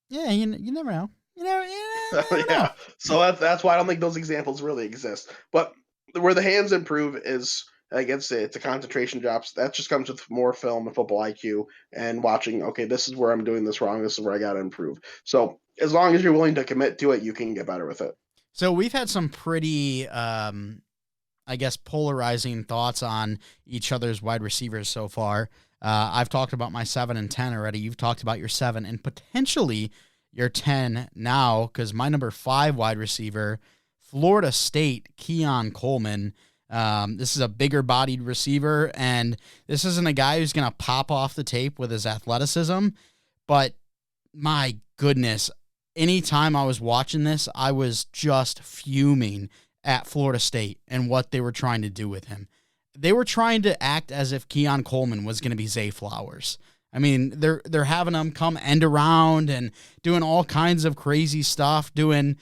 Yeah, you never know. You never know. Yeah, so that's why I don't think those examples really exist. But where the hands improve is like it's a concentration drops. That just comes with more film and football IQ and watching. Okay, this is where I'm doing this wrong. This is where I got to improve. So as long as you're willing to commit to it, you can get better with it. So we've had some pretty, I guess, polarizing thoughts on each other's wide receivers so far. I've talked about my 7 and 10 already. You've talked about your 7 and potentially your 10 now because my number 5 wide receiver, Florida State, Keon Coleman. This is a bigger bodied receiver, and this isn't a guy who's going to pop off the tape with his athleticism, but my goodness, anytime I was watching this, I was just fuming at Florida State and what they were trying to do with him. They were trying to act as if Keon Coleman was going to be Zay Flowers. I mean, they're having him come end around and doing all kinds of crazy stuff, doing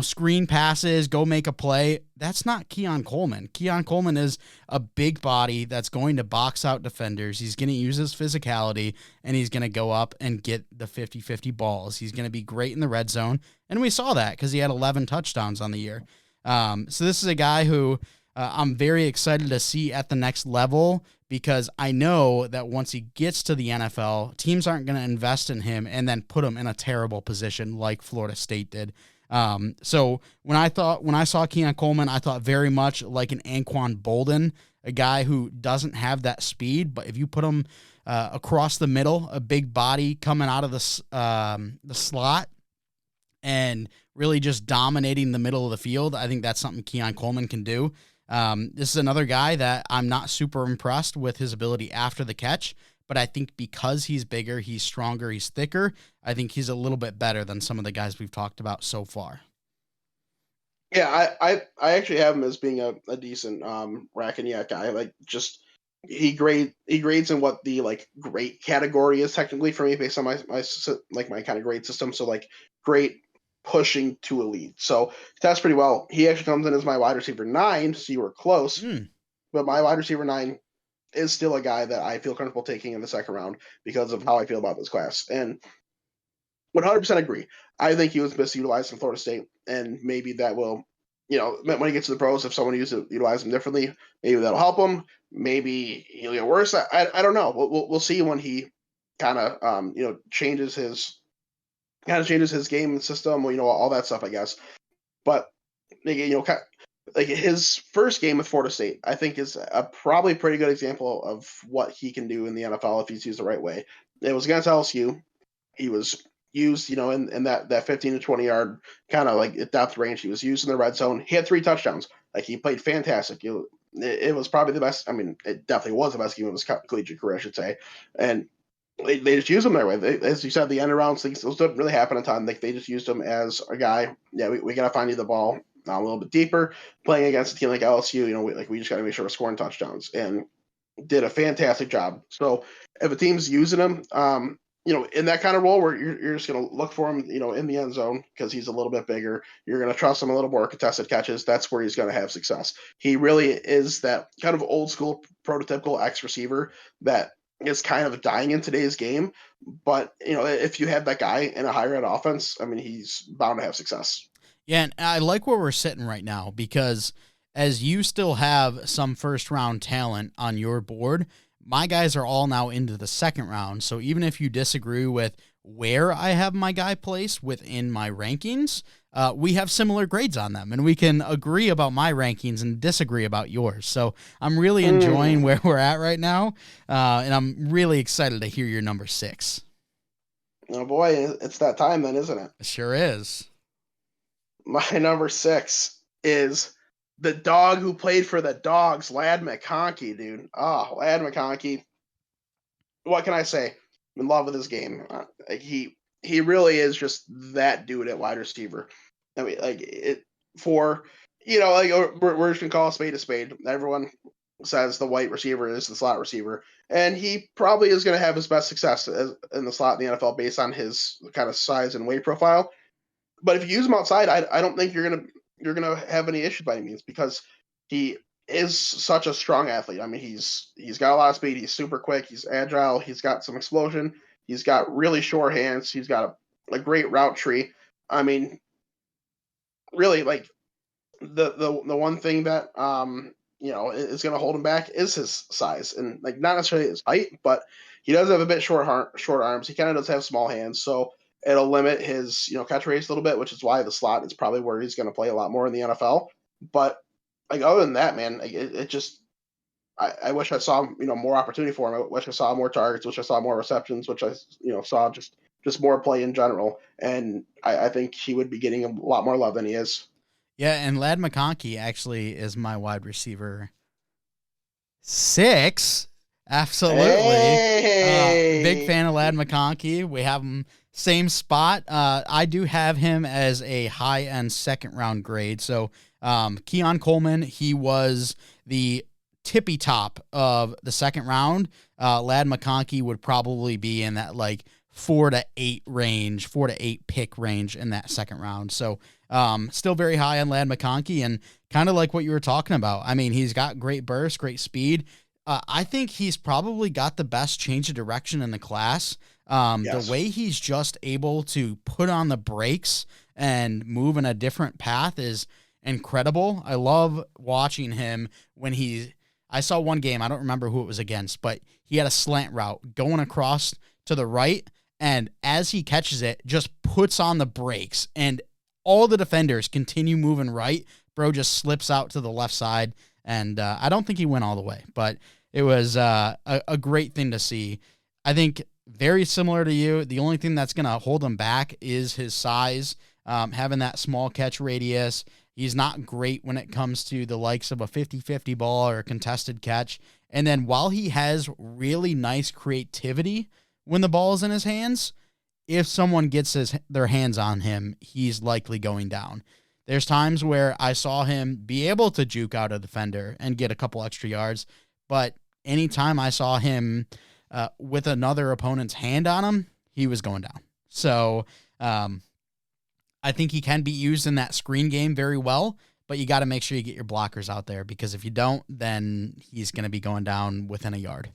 screen passes, go make a play. That's not Keon Coleman. Keon Coleman is a big body that's going to box out defenders. He's going to use his physicality, and he's going to go up and get the 50-50 balls. He's going to be great in the red zone, and we saw that because he had 11 touchdowns on the year. So this is a guy who I'm very excited to see at the next level because I know that once he gets to the NFL, teams aren't going to invest in him and then put him in a terrible position like Florida State did. So when I saw Keon Coleman, I thought very much like an Anquan Bolden, a guy who doesn't have that speed, but if you put him across the middle, a big body coming out of the slot and really just dominating the middle of the field, I think that's something Keon Coleman can do. This is another guy that I'm not super impressed with his ability after the catch, but I think because he's bigger, he's stronger, he's thicker, I think he's a little bit better than some of the guys we've talked about so far. Yeah, I actually have him as being a decent rack and yak guy. Like just he grades in what the like great category is technically for me based on my kind of grade system. So like great pushing to elite. So that's pretty well. He actually comes in as my wide receiver 9, so you were close. Mm. But my wide receiver 9 is still a guy that I feel comfortable taking in the second round because of how I feel about this class. And 100% agree. I think he was misutilized in Florida State, and maybe that will, when he gets to the pros, if someone utilize him differently, maybe that'll help him. Maybe he'll get worse. I don't know. We'll see when he kind of changes his game system. All that stuff, I guess. But like his first game with Florida State, I think is a probably pretty good example of what he can do in the NFL if he's used the right way. It was against LSU. He was used, in that 15 to 20 yard kind of like depth range. He was used in the red zone. He had 3 touchdowns. Like he played fantastic. It was probably the best. I mean, it definitely was the best game of his collegiate career, I should say. And they just used him that way. As you said, the end around things, those don't really happen a ton. Like they just used him as a guy. Yeah, we got to find you the ball a little bit deeper. Playing against a team like LSU, we just got to make sure we're scoring touchdowns. And did a fantastic job. So if a team's using him, in that kind of role where you're just going to look for him, in the end zone because he's a little bit bigger, you're going to trust him a little more contested catches. That's where he's going to have success. He really is that kind of old school prototypical X receiver that is kind of dying in today's game. But, if you have that guy in a higher ed offense, I mean, he's bound to have success. Yeah, and I like where we're sitting right now because as you still have some first round talent on your board, my guys are all now into the second round. So even if you disagree with where I have my guy placed within my rankings, we have similar grades on them, and we can agree about my rankings and disagree about yours. So I'm really enjoying where we're at right now, and I'm really excited to hear your number 6. Oh boy, it's that time then, isn't it? It sure is. My number 6 is the dog who played for the Dogs, Lad McConkey, dude. Oh, Lad McConkey. what can I say? I'm in love with his game. He really is just that dude at wide receiver. I mean, like it for like we're just gonna call a spade a spade. Everyone says the white receiver is the slot receiver, and he probably is going to have his best success in the slot in the NFL based on his kind of size and weight profile. But if you use him outside, I don't think you're gonna have any issues by any means because he is such a strong athlete. I mean, he's got a lot of speed. He's super quick. He's agile. He's got some explosion. He's got really short hands. He's got a great route tree. I mean, really, like the one thing that is going to hold him back is his size and like not necessarily his height, but he does have a bit short arms. He kind of does have small hands, so it'll limit his catch radius a little bit, which is why the slot is probably where he's going to play a lot more in the NFL. But like other than that, man, like, it just I wish I saw more opportunity for him. I wish I saw more targets. Wish I saw more receptions. Which I saw just more play in general. And I think he would be getting a lot more love than he is. Yeah, and Lad McConkey actually is my wide receiver 6. Absolutely. Big Hey. fan of Lad McConkey. We have him same spot. I do have him as a high end second round grade. So Keon Coleman, he was the tippy top of the second round. Lad McConkey would probably be in that like 4 to 8 range, 4 to 8 pick range in that second round. So still very high on Lad McConkey, and kind of like what you were talking about. I mean, he's got great burst, great speed. I think he's probably got the best change of direction in the class. The Yes. way he's just able to put on the brakes and move in a different path is incredible. I love watching him when I saw one game, I don't remember who it was against, but he had a slant route going across to the right, and as he catches it, just puts on the brakes, and all the defenders continue moving right. Bro just slips out to the left side, and I don't think he went all the way, but it was a great thing to see. I think very similar to you. The only thing that's going to hold him back is his size, having that small catch radius. He's not great when it comes to the likes of a 50-50 ball or a contested catch. And then while he has really nice creativity when the ball is in his hands, if someone gets their hands on him, he's likely going down. There's times where I saw him be able to juke out a defender and get a couple extra yards, but anytime I saw him with another opponent's hand on him, he was going down. So I think he can be used in that screen game very well, but you got to make sure you get your blockers out there, because if you don't, then he's going to be going down within a yard.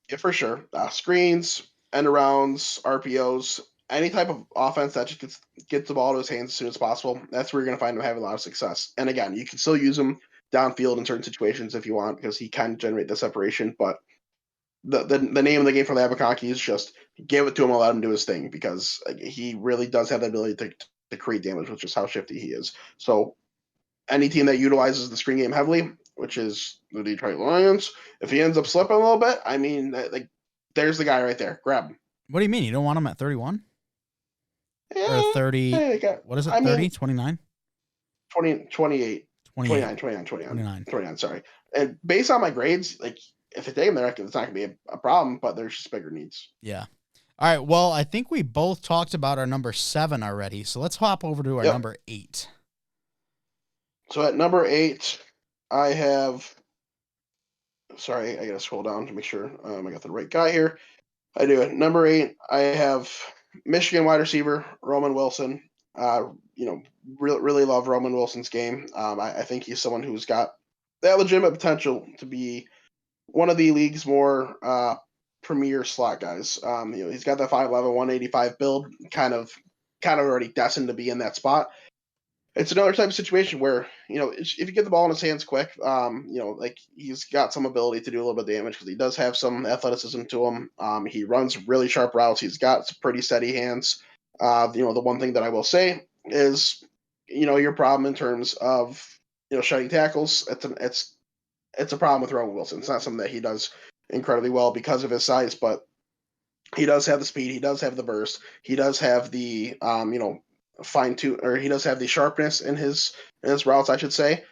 Yeah, for sure. Screens, end arounds, RPOs, any type of offense that just gets the ball to his hands as soon as possible. That's where you're going to find him having a lot of success. And again, you can still use him downfield in certain situations if you want, because he can generate the separation. But the name of the game for Labakaki is just give it to him and let him do his thing, because he really does have the ability to create damage, which is how shifty he is. So any team that utilizes the screen game heavily, which is the Detroit Lions, if he ends up slipping a little bit, I mean, like, there's the guy right there. Grab him. What do you mean? You don't want him at 31? Or Yeah, 30? What is it? I 30? mean, 29? 20, 28, 28. 29, 29, 29, 29. 29, sorry. And based on my grades, like, if they take him there, it's not going to be a problem, but there's just bigger needs. Yeah. All right. Well, I think we both talked about our number 7 already. So let's hop over to our Yep. number 8. So at number 8, I have. Sorry, I got to scroll down to make sure I got the right guy here. I do. At number 8, I have Michigan wide receiver Roman Wilson. Really love Roman Wilson's game. I think he's someone who's got that legitimate potential to be one of the league's more premier slot guys. He's got that 5'11", 185 build, kind of already destined to be in that spot. It's another type of situation where, if you get the ball in his hands quick, like, he's got some ability to do a little bit of damage because he does have some athleticism to him. He runs really sharp routes. He's got some pretty steady hands. The one thing that I will say is, your problem in terms of, shedding tackles, it's a problem with Roman Wilson. It's not something that he does incredibly well because of his size, but he does have the speed. He does have the burst. He does have the, fine tune, or he does have the sharpness in his routes, I should say.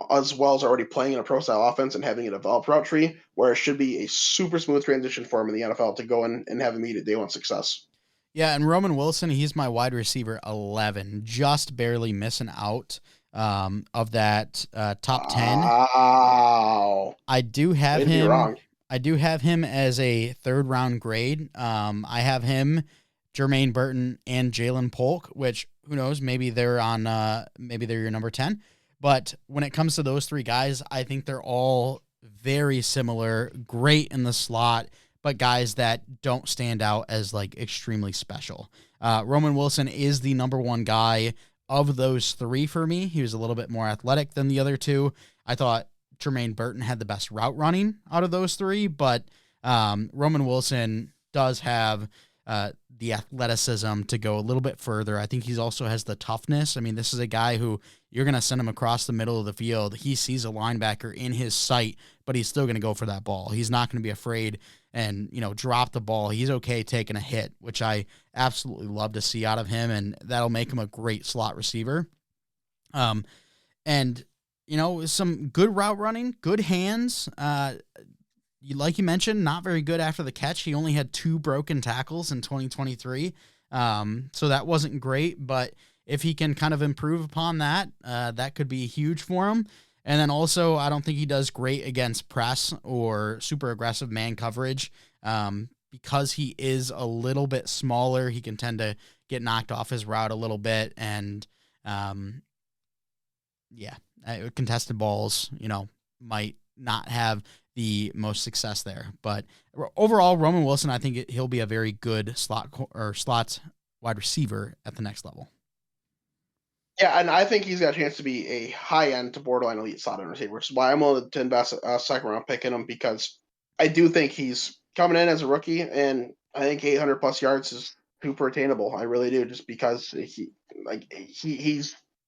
as well as already playing in a pro style offense and having a developed route tree, where it should be a super smooth transition for him in the NFL to go in and have immediate day one success. Yeah, and Roman Wilson, he's my wide receiver 11, just barely missing out of that top 10. Wow. I do Way have to be him. wrong. I do have him as a third round grade. I have him, Jermaine Burton, and Jalen Polk. Which who knows? Maybe they're on. Maybe they're your number 10. But when it comes to those three guys, I think they're all very similar. Great in the slot, but guys that don't stand out as like extremely special. Roman Wilson is the number one guy of those three for me. He was a little bit more athletic than the other two. I thought Jermaine Burton had the best route running out of those three, but Roman Wilson does have the athleticism to go a little bit further. I think he also has the toughness. I mean, this is a guy who you're going to send him across the middle of the field. He sees a linebacker in his sight, but he's still going to go for that ball. He's not going to be afraid and, drop the ball. He's okay taking a hit, which I absolutely love to see out of him, and that'll make him a great slot receiver. And some good route running, good hands. Like you mentioned, not very good after the catch. He only had 2 broken tackles in 2023. So that wasn't great, but if he can kind of improve upon that, that could be huge for him. And then also, I don't think he does great against press or super aggressive man coverage. Because he is a little bit smaller, he can tend to get knocked off his route a little bit. And, contested balls, might not have the most success there. But overall, Roman Wilson, I think he'll be a very good slot wide receiver at the next level. Yeah, and I think he's got a chance to be a high-end to borderline elite slot receiver, which is why I'm willing to invest a second-round pick in him, because I do think he's coming in as a rookie, and I think 800-plus yards is super attainable. I really do, just because he's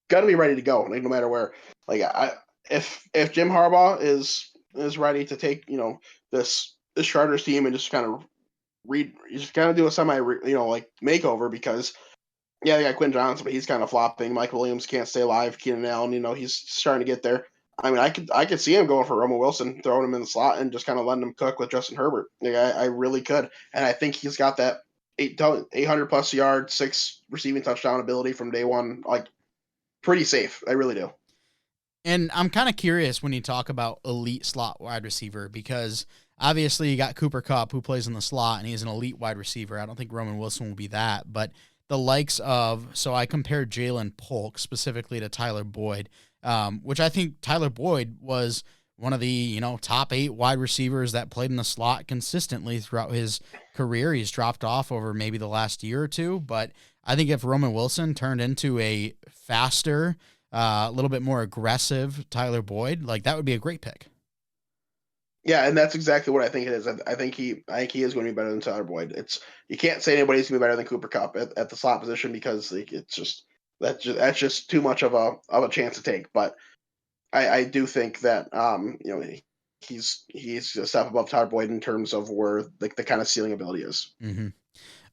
going to be ready to go, like no matter where. Like if Jim Harbaugh is ready to take this Chargers team and just kind of do a semi makeover, because yeah, they got Quinn Johnson, but he's kind of flopping. Mike Williams can't stay alive. Keenan Allen, he's starting to get there. I mean, I could see him going for Roman Wilson, throwing him in the slot and just kind of letting him cook with Justin Herbert. Like, I really could, and I think he's got that 800-plus yard, 6 receiving touchdown ability from day one. Like, pretty safe. I really do. And I'm kind of curious when you talk about elite slot wide receiver, because obviously you got Cooper Kupp, who plays in the slot, and he's an elite wide receiver. I don't think Roman Wilson will be that, but the likes of, so I compared Jalen Polk specifically to Tyler Boyd, which I think Tyler Boyd was one of the, top 8 wide receivers that played in the slot consistently throughout his career. He's dropped off over maybe the last year or two, but I think if Roman Wilson turned into a faster, a little bit more aggressive Tyler Boyd, like that would be a great pick. Yeah, and that's exactly what I think it is. I think he is going to be better than Tyler Boyd. You can't say anybody's going to be better than Cooper Kupp at the slot position, because it's just that's just too much of a chance to take. But I do think that he's a step above Tyler Boyd in terms of where the kind of ceiling ability is. Mm-hmm.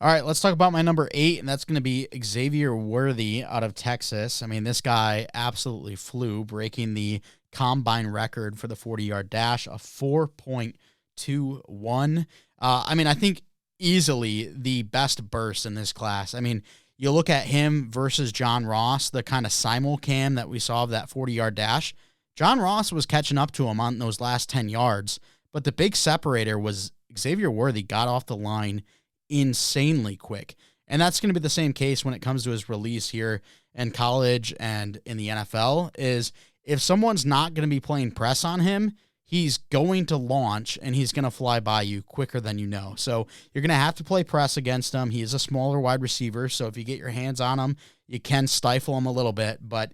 All right, let's talk about my number 8, and that's going to be Xavier Worthy out of Texas. I mean, this guy absolutely flew, breaking the combine record for the 40-yard dash, a 4.21. I think easily the best burst in this class. I mean, you look at him versus John Ross, the kind of simulcam that we saw of that 40-yard dash. John Ross was catching up to him on those last 10 yards, but the big separator was Xavier Worthy got off the line insanely quick. And that's going to be the same case when it comes to his release here in college and in the NFL, is if someone's not going to be playing press on him, he's going to launch and he's going to fly by you quicker than you know. So you're going to have to play press against him. He is a smaller wide receiver, so if you get your hands on him, you can stifle him a little bit, but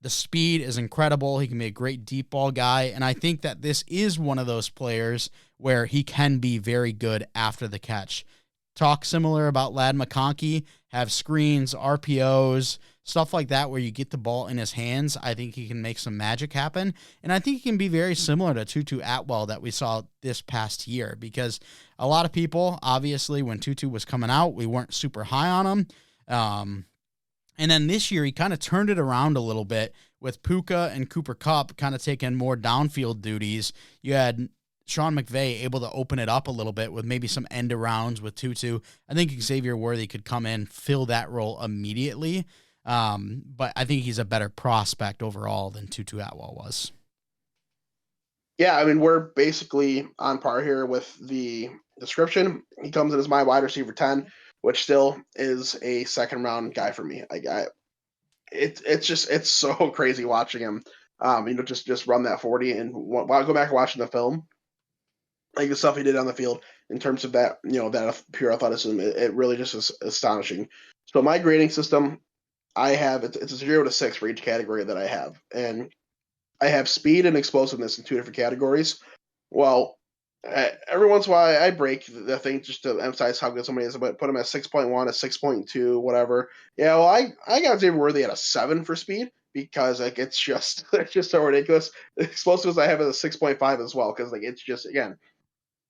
the speed is incredible. He can be a great deep ball guy, and I think that this is one of those players where he can be very good after the catch. Talk similar about Ladd McConkey, have screens, RPOs, stuff like that where you get the ball in his hands. I think he can make some magic happen, and I think he can be very similar to Tutu Atwell that we saw this past year, because a lot of people, obviously, when Tutu was coming out, we weren't super high on him. And then this year, he kind of turned it around a little bit with Puka and Cooper Kupp kind of taking more downfield duties, you had Sean McVay able to open it up a little bit with maybe some end arounds with Tutu. I think Xavier Worthy could come in, fill that role immediately. But I think he's a better prospect overall than Tutu Atwell was. Yeah, I mean, we're basically on par here with the description. He comes in as my wide receiver 10, which still is a second round guy for me. It's so crazy watching him. Just run that 40 and while I go back and watching the film, like the stuff he did on the field in terms of that, that pure athleticism, it really just is astonishing. So my grading system, I have it's a 0 to 6 for each category that I have, and I have speed and explosiveness in two different categories. Well, every once in a while I break the thing just to emphasize how good somebody is, but put him at 6.1, a 6.2, whatever. Yeah, well, I got Xavier Worthy at a 7 for speed because like it's just it's just so ridiculous. The explosiveness I have is a 6.5 as well because like it's just again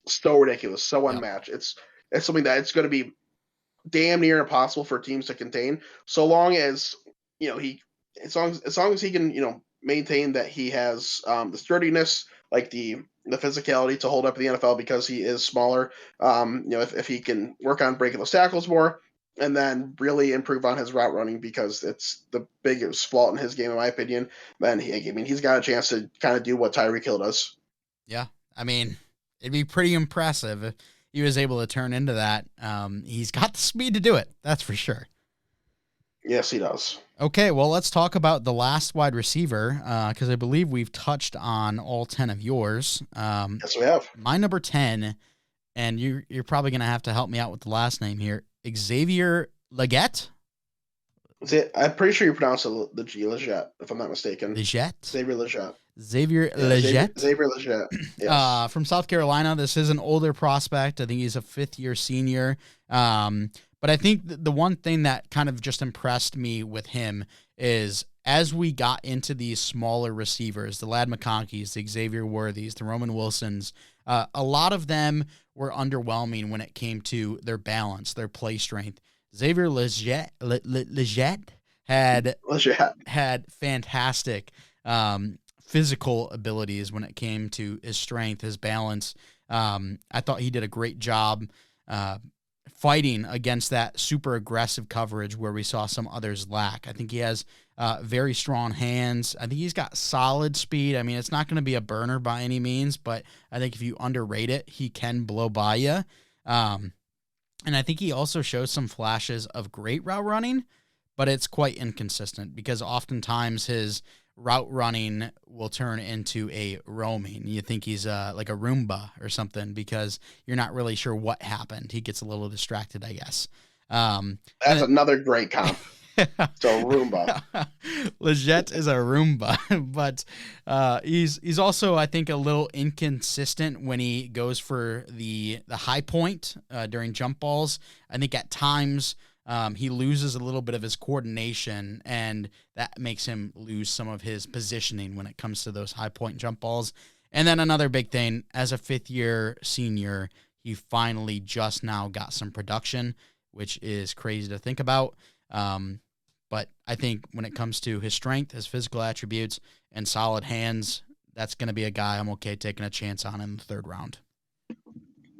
so ridiculous, so Yep. unmatched. It's something that it's going to be damn near impossible for teams to contain, so long as he as long as he can maintain that he has the sturdiness, like the physicality to hold up in the NFL because he is smaller. If he can work on breaking those tackles more, and then really improve on his route running because it's the biggest fault in his game, in my opinion. Then he's got a chance to kind of do what Tyreek Hill does. Yeah, I mean, it'd be pretty impressive if he was able to turn into that. He's got the speed to do it, that's for sure. Yes, he does. Okay, well, let's talk about the last wide receiver because I believe we've touched on all 10 of yours. Yes, we have. My number 10, and you're probably going to have to help me out with the last name here, Xavier Legette? I'm pretty sure you pronounce it the G, Leggett, if I'm not mistaken. Legette? Xavier Leggett. Xavier Yeah, Legette? Xavier Leggett. Yes. From South Carolina. This is an older prospect. I think he's a fifth-year senior. But I think the one thing that kind of just impressed me with him is as we got into these smaller receivers, the Lad McConkeys, the Xavier Worthies, the Roman Wilsons, a lot of them were underwhelming when it came to their balance, their play strength. Xavier Legette had fantastic physical abilities when it came to his strength, his balance. I thought he did a great job fighting against that super aggressive coverage where we saw some others lack. I think he has very strong hands. I think he's got solid speed. I mean, it's not going to be a burner by any means, but I think if you underrate it, he can blow by you. And I think he also shows some flashes of great route running, but it's quite inconsistent because oftentimes his route running will turn into a roaming. You think he's like a Roomba or something because you're not really sure what happened. He gets a little distracted, I guess. That's another great comp. So Roomba. Legette is a Roomba, but he's also, I think, a little inconsistent when he goes for the high point during jump balls. I think at times he loses a little bit of his coordination, and that makes him lose some of his positioning when it comes to those high point jump balls. And then another big thing, as a fifth-year senior, he finally just now got some production, which is crazy to think about. But I think when it comes to his strength, his physical attributes, and solid hands, that's going to be a guy I'm okay taking a chance on in the third round.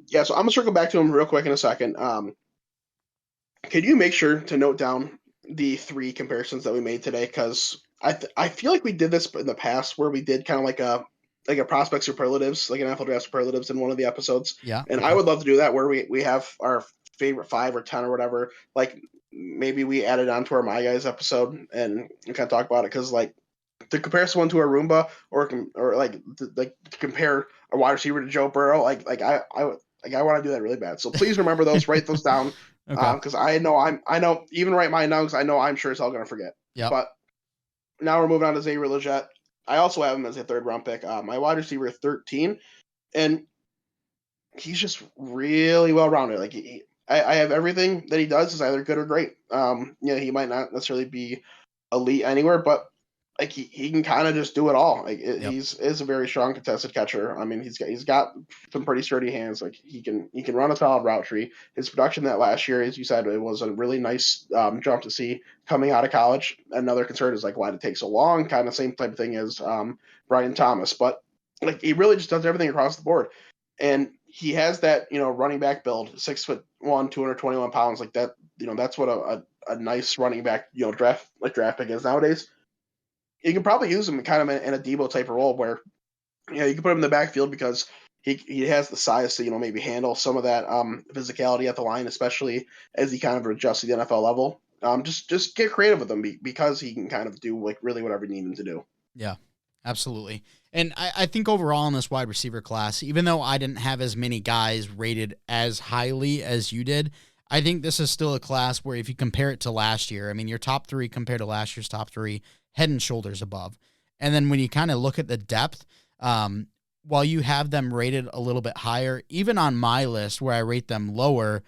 Yeah, so I'm going to circle back to him real quick in a second. Can you make sure to note down the 3 comparisons that we made today? Because I feel like we did this in the past where we did kind of like a prospect superlatives, like an NFL draft superlatives in one of the episodes. Yeah. And I would love to do that where we have our favorite 5 or 10 or whatever. Like maybe we add it onto our My Guys episode and kind of talk about it because like to compare someone to a Roomba or like to compare a wide receiver to Joe Burrow, I want to do that really bad. So please remember those, write those down. Because I know even right mine now because I know I'm sure as hell gonna forget. Yeah. But now we're moving on to Xavier Legette. I also have him as a third round pick. My wide receiver 13, and he's just really well rounded. Like I have everything that he does is either good or great. He might not necessarily be elite anywhere, but like he can kind of just do it all. Like Yep. he's is a very strong contested catcher. I mean, he's got some pretty sturdy hands. Like he can run a solid route tree. His production that last year, as you said, it was a really nice jump to see coming out of college. Another concern is like why did it take so long? Kind of same type of thing as Brian Thomas, but like he really just does everything across the board. And he has that, running back build, 6'1", 221 pounds, like that. That's what a nice running back, draft pick is nowadays. You can probably use him kind of in a Debo type of role where, you can put him in the backfield because he has the size to, maybe handle some of that physicality at the line, especially as he kind of adjusts to the NFL level. Just get creative with him because he can kind of do like really whatever you need him to do. Yeah, absolutely. And I think overall in this wide receiver class, even though I didn't have as many guys rated as highly as you did, I think this is still a class where if you compare it to last year, I mean, your top three compared to last year's top three, head and shoulders above. And then when you kind of look at the depth, while you have them rated a little bit higher, even on my list where I rate them lower,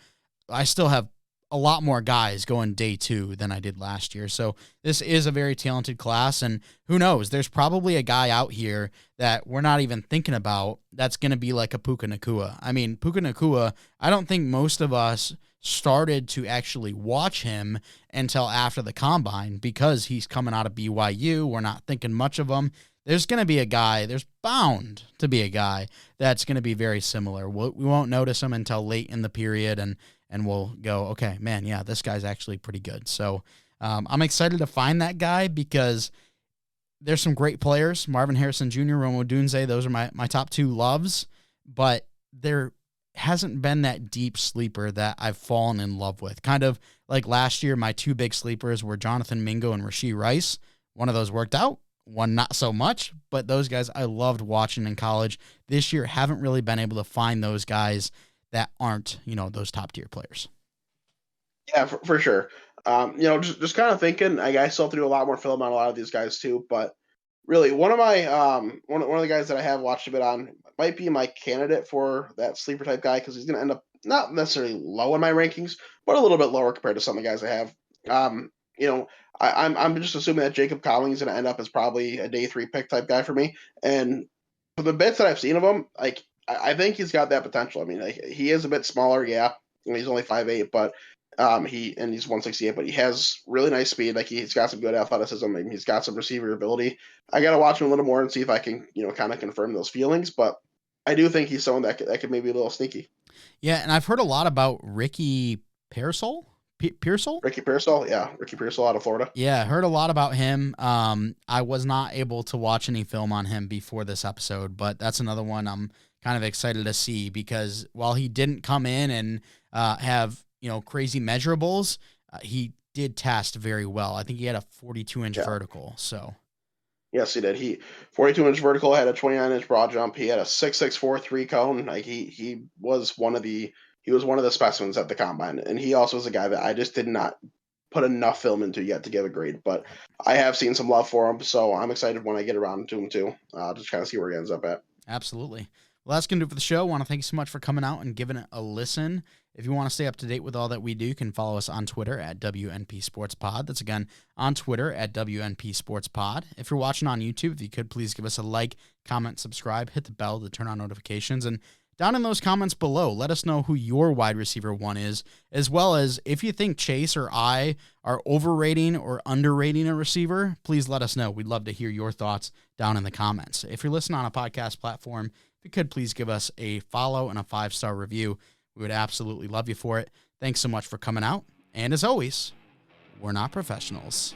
I still have a lot more guys going day two than I did last year. So this is a very talented class, and who knows, there's probably a guy out here that we're not even thinking about that's going to be like a Puka Nacua. I mean, Puka Nacua, I don't think most of us started to actually watch him until after the combine because he's coming out of BYU. We're not thinking much of him. There's going to be a guy, there's bound to be a guy that's going to be very similar. We won't notice him until late in the period, and we'll go, okay, man, yeah, this guy's actually pretty good. So I'm excited to find that guy because there's some great players. Marvin Harrison Jr., Rome Odunze, those are my top two loves, but there hasn't been that deep sleeper that I've fallen in love with. Kind of like last year, my two big sleepers were Jonathan Mingo and Rashee Rice. One of those worked out, one not so much, but those guys I loved watching in college. This year, haven't really been able to find those guys that aren't, those top tier players. Yeah, for sure. Just kind of thinking, I still have to do a lot more film on a lot of these guys too, but really one of my one of the guys that I have watched a bit on might be my candidate for that sleeper type guy because he's going to end up not necessarily low in my rankings, but a little bit lower compared to some of the guys I have. I'm just assuming that Jacob Collins is going to end up as probably a day three pick type guy for me, and for the bits that I've seen of him, like I think he's got that potential. I mean, like, he is a bit smaller, yeah. He's only 5'8", but he's 168, but he has really nice speed. Like he's got some good athleticism, and he's got some receiver ability. I got to watch him a little more and see if I can, kind of confirm those feelings. But I do think he's someone that could maybe be a little sneaky. Yeah, and I've heard a lot about Ricky Pearsall. Pearsall? Ricky Pearsall, yeah. Ricky Pearsall out of Florida. Yeah, I heard a lot about him. I was not able to watch any film on him before this episode, but that's another one I'm kind of excited to see because while he didn't come in and have, crazy measurables, he did test very well. I think he had a 42-inch vertical, so. Yes, he did. He 42-inch vertical, had a 29-inch broad jump. He had a 6.643 cone. Like he was one of the specimens at the combine, and he also was a guy that I just did not put enough film into yet to give a grade. But I have seen some love for him, so I'm excited when I get around to him too. Just kind of see where he ends up at. Absolutely. Well, that's going to do it for the show. I want to thank you so much for coming out and giving it a listen. If you want to stay up to date with all that we do, you can follow us on Twitter at WNP Sports Pod. That's again on Twitter at WNP Sports Pod. If you're watching on YouTube, if you could please give us a like, comment, subscribe, hit the bell to turn on notifications, and down in those comments below, let us know who your wide receiver one is, as well as if you think Chase or I are overrating or underrating a receiver, please let us know. We'd love to hear your thoughts down in the comments. If you're listening on a podcast platform, if you could please give us a follow and a 5-star review. We would absolutely love you for it. Thanks so much for coming out. And as always, we're not professionals.